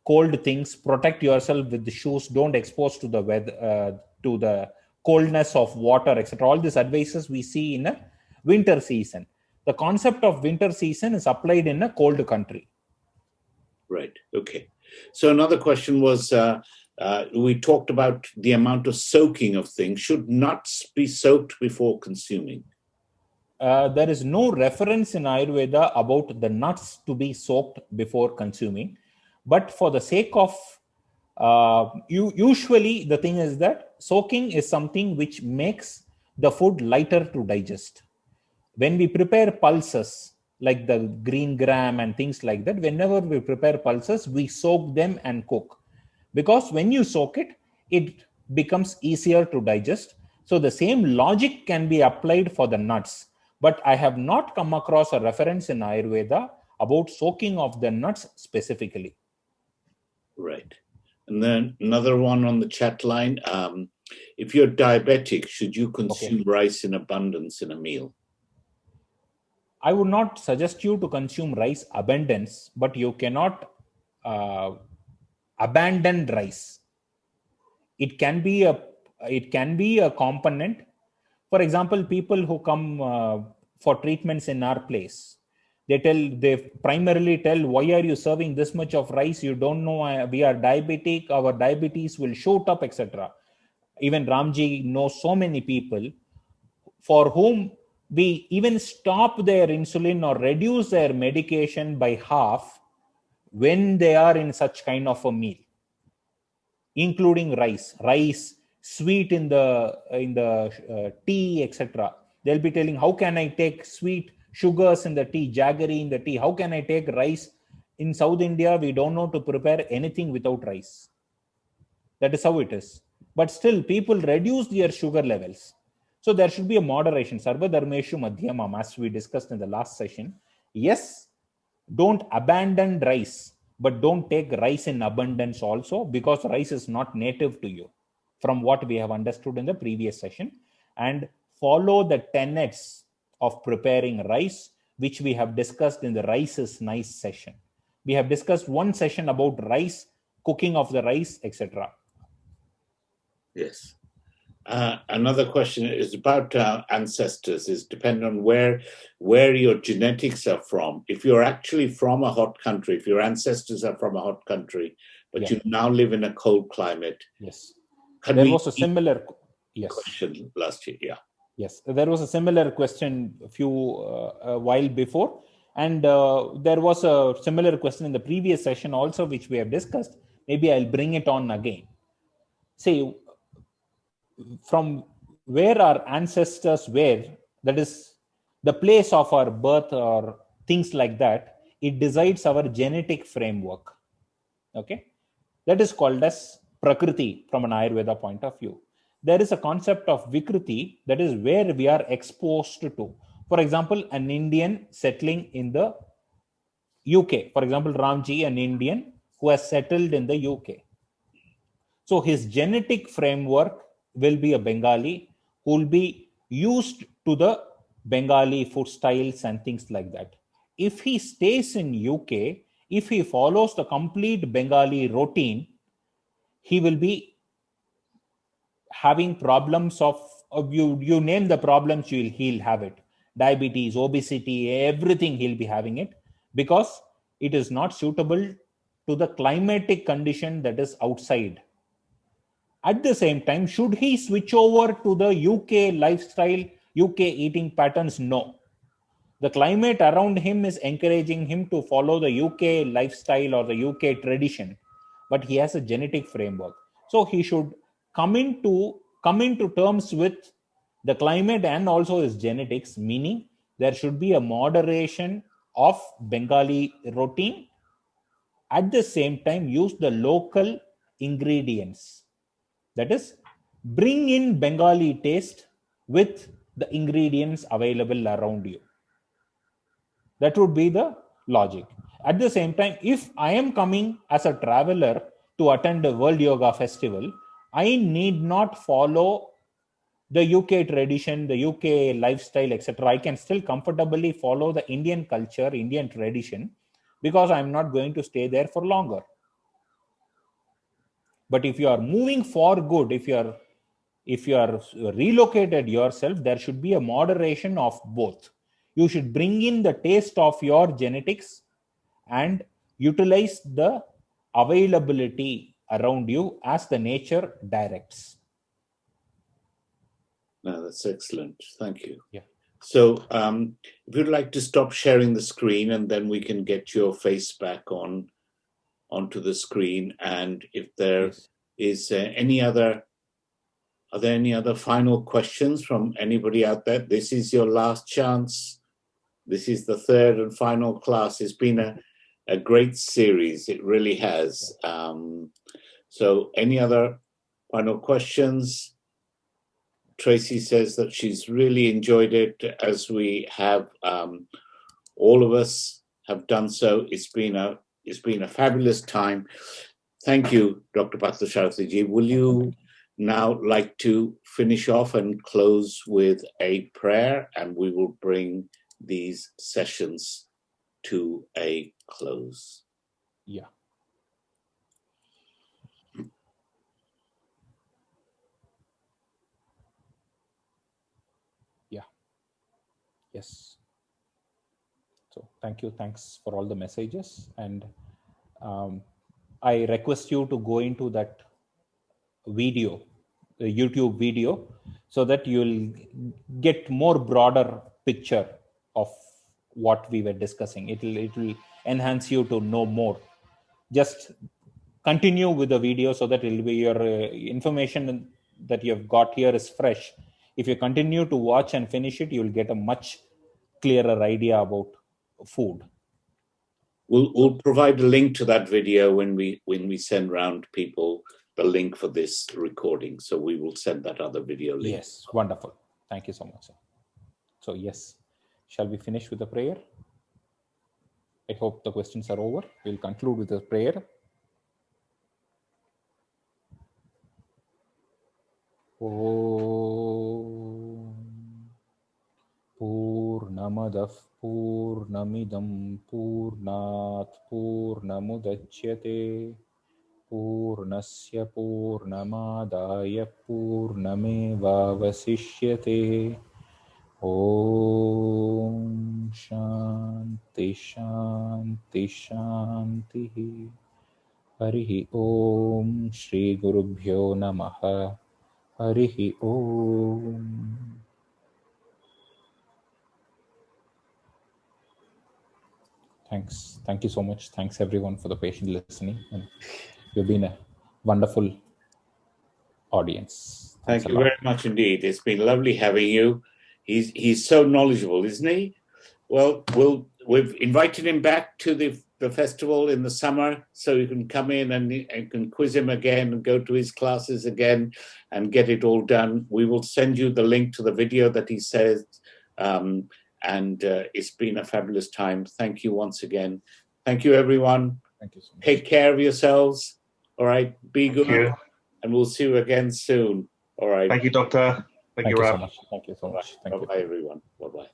cold things, protect yourself with the shoes, don't expose to the weather, to the coldness of water, etc. All these advices we see in a winter season. The concept of winter season is applied in a cold country. Right. Okay. So another question was, we talked about the amount of soaking of things. Should nuts be soaked before consuming? There is no reference in Ayurveda about the nuts to be soaked before consuming. But for the sake of, usually the thing is that soaking is something which makes the food lighter to digest. When we prepare pulses, like the green gram and things like that, whenever we prepare pulses, we soak them and cook. Because when you soak it, it becomes easier to digest. So the same logic can be applied for the nuts. But I have not come across a reference in Ayurveda about soaking of the nuts specifically. Right. And then another one on the chat line. If you're diabetic, should you consume rice in abundance in a meal? I would not suggest you to consume rice abundance, but you cannot abandon rice. It can be a component. For example, people who come for treatments in our place, they primarily tell, why are you serving this much of rice? You don't know we are diabetic, our diabetes will shoot up, etc. Even Ramji knows so many people for whom we even stop their insulin or reduce their medication by half when they are in such kind of a meal, including rice, sweet in the tea, etc. They'll be telling, how can I take sweet sugars in the tea, jaggery in the tea? How can I take rice? In South India, we don't know to prepare anything without rice. That is how it is. But still, people reduce their sugar levels. So there should be a moderation. Sarva dharmeshu madhyamam, as we discussed in the last session. Yes, don't abandon rice, but don't take rice in abundance also, because rice is not native to you, from what we have understood in the previous session. And follow the tenets of preparing rice, which we have discussed in the rice is nice session. We have discussed one session about rice, cooking of the rice, etc. Yes. Another question is about ancestors. Is depend on where your genetics are from. If you're actually from a hot country, if your ancestors are from a hot country, but you now live in a cold climate. Yes. There was a similar question last year. Yeah. Yes, there was a similar question a while before, and there was a similar question in the previous session also, which we have discussed. Maybe I'll bring it on again. See, from where our ancestors were, that is the place of our birth or things like that, it decides our genetic framework. Okay, that is called as Prakriti from an Ayurveda point of view. There is a concept of Vikriti, that is where we are exposed to. For example, an Indian settling in the UK. For example, Ramji, an Indian who has settled in the UK. So his genetic framework will be a Bengali who will be used to the Bengali food styles and things like that. If he stays in UK, if he follows the complete Bengali routine, he will be having problems of you name the problems, he'll have it. Diabetes, obesity, everything, he'll be having it, because it is not suitable to the climatic condition that is outside. At the same time, should he switch over to the UK lifestyle, UK eating patterns? No. The climate around him is encouraging him to follow the UK lifestyle or the UK tradition, but he has a genetic framework. So he should come into terms with the climate and also his genetics, meaning there should be a moderation of Bengali routine. At the same time, use the local ingredients. That is, bring in Bengali taste with the ingredients available around you. That would be the logic. At the same time, if I am coming as a traveler to attend the World Yoga Festival, I need not follow the UK tradition, the UK lifestyle, etc. I can still comfortably follow the Indian culture, Indian tradition, because I'm not going to stay there for longer. But if you are moving for good, if you are relocated yourself, there should be a moderation of both. You should bring in the taste of your genetics and utilize the availability around you as the nature directs. No, that's excellent. Thank you. Yeah. So if you'd like to stop sharing the screen, and then we can get your face back onto the screen. And if there is are there any other final questions from anybody out there? This is your last chance. This is the third and final class. It's been a great series. It really has. So any other final questions? Tracy says that she's really enjoyed it, as we have, all of us have done so. It's been a fabulous time. Thank you, Dr. Parthasarathy ji. Will you now like to finish off and close with a prayer, and we will bring these sessions to a close. Yeah. Yeah. Yes. So thanks for all the messages, and I request you to go into that video, the YouTube video, so that you'll get more broader picture of what we were discussing. It will enhance you to know more. Just continue with the video so that it'll be your information that you have got here is fresh. If you continue to watch and finish it, you'll get a much clearer idea about food. We'll provide a link to that video when we send round people the link for this recording. So we will send that other video link. Yes, wonderful. Thank you so much, sir. So yes, shall we finish with the prayer? I hope the questions are over. We'll conclude with the prayer. Om Purnamadah Purnamidam Purnat Purnamudachyate Purnasya Purnamadaya Purnamevavasishyate. Om Shanti Shanti Shanti. Harihi Om Shri Gurubhyo Namaha. Harihi Om. Thanks. Thank you so much. Thanks everyone for the patient listening. And you've been a wonderful audience. Thanks Thank you very much indeed. It's been lovely having you. He's so knowledgeable, isn't he? Well, we've invited him back to the festival in the summer, so you can come in and can quiz him again and go to his classes again and get it all done. We will send you the link to the video that he says, and it's been a fabulous time. Thank you once again. Thank you, everyone. Thank you so much. Take care of yourselves. All right, be good, you. and we'll see you again soon. All right. Thank you, Doctor. Thank you, so Rab. much. Thank you so much. Thank you. Bye-bye, everyone. Bye-bye.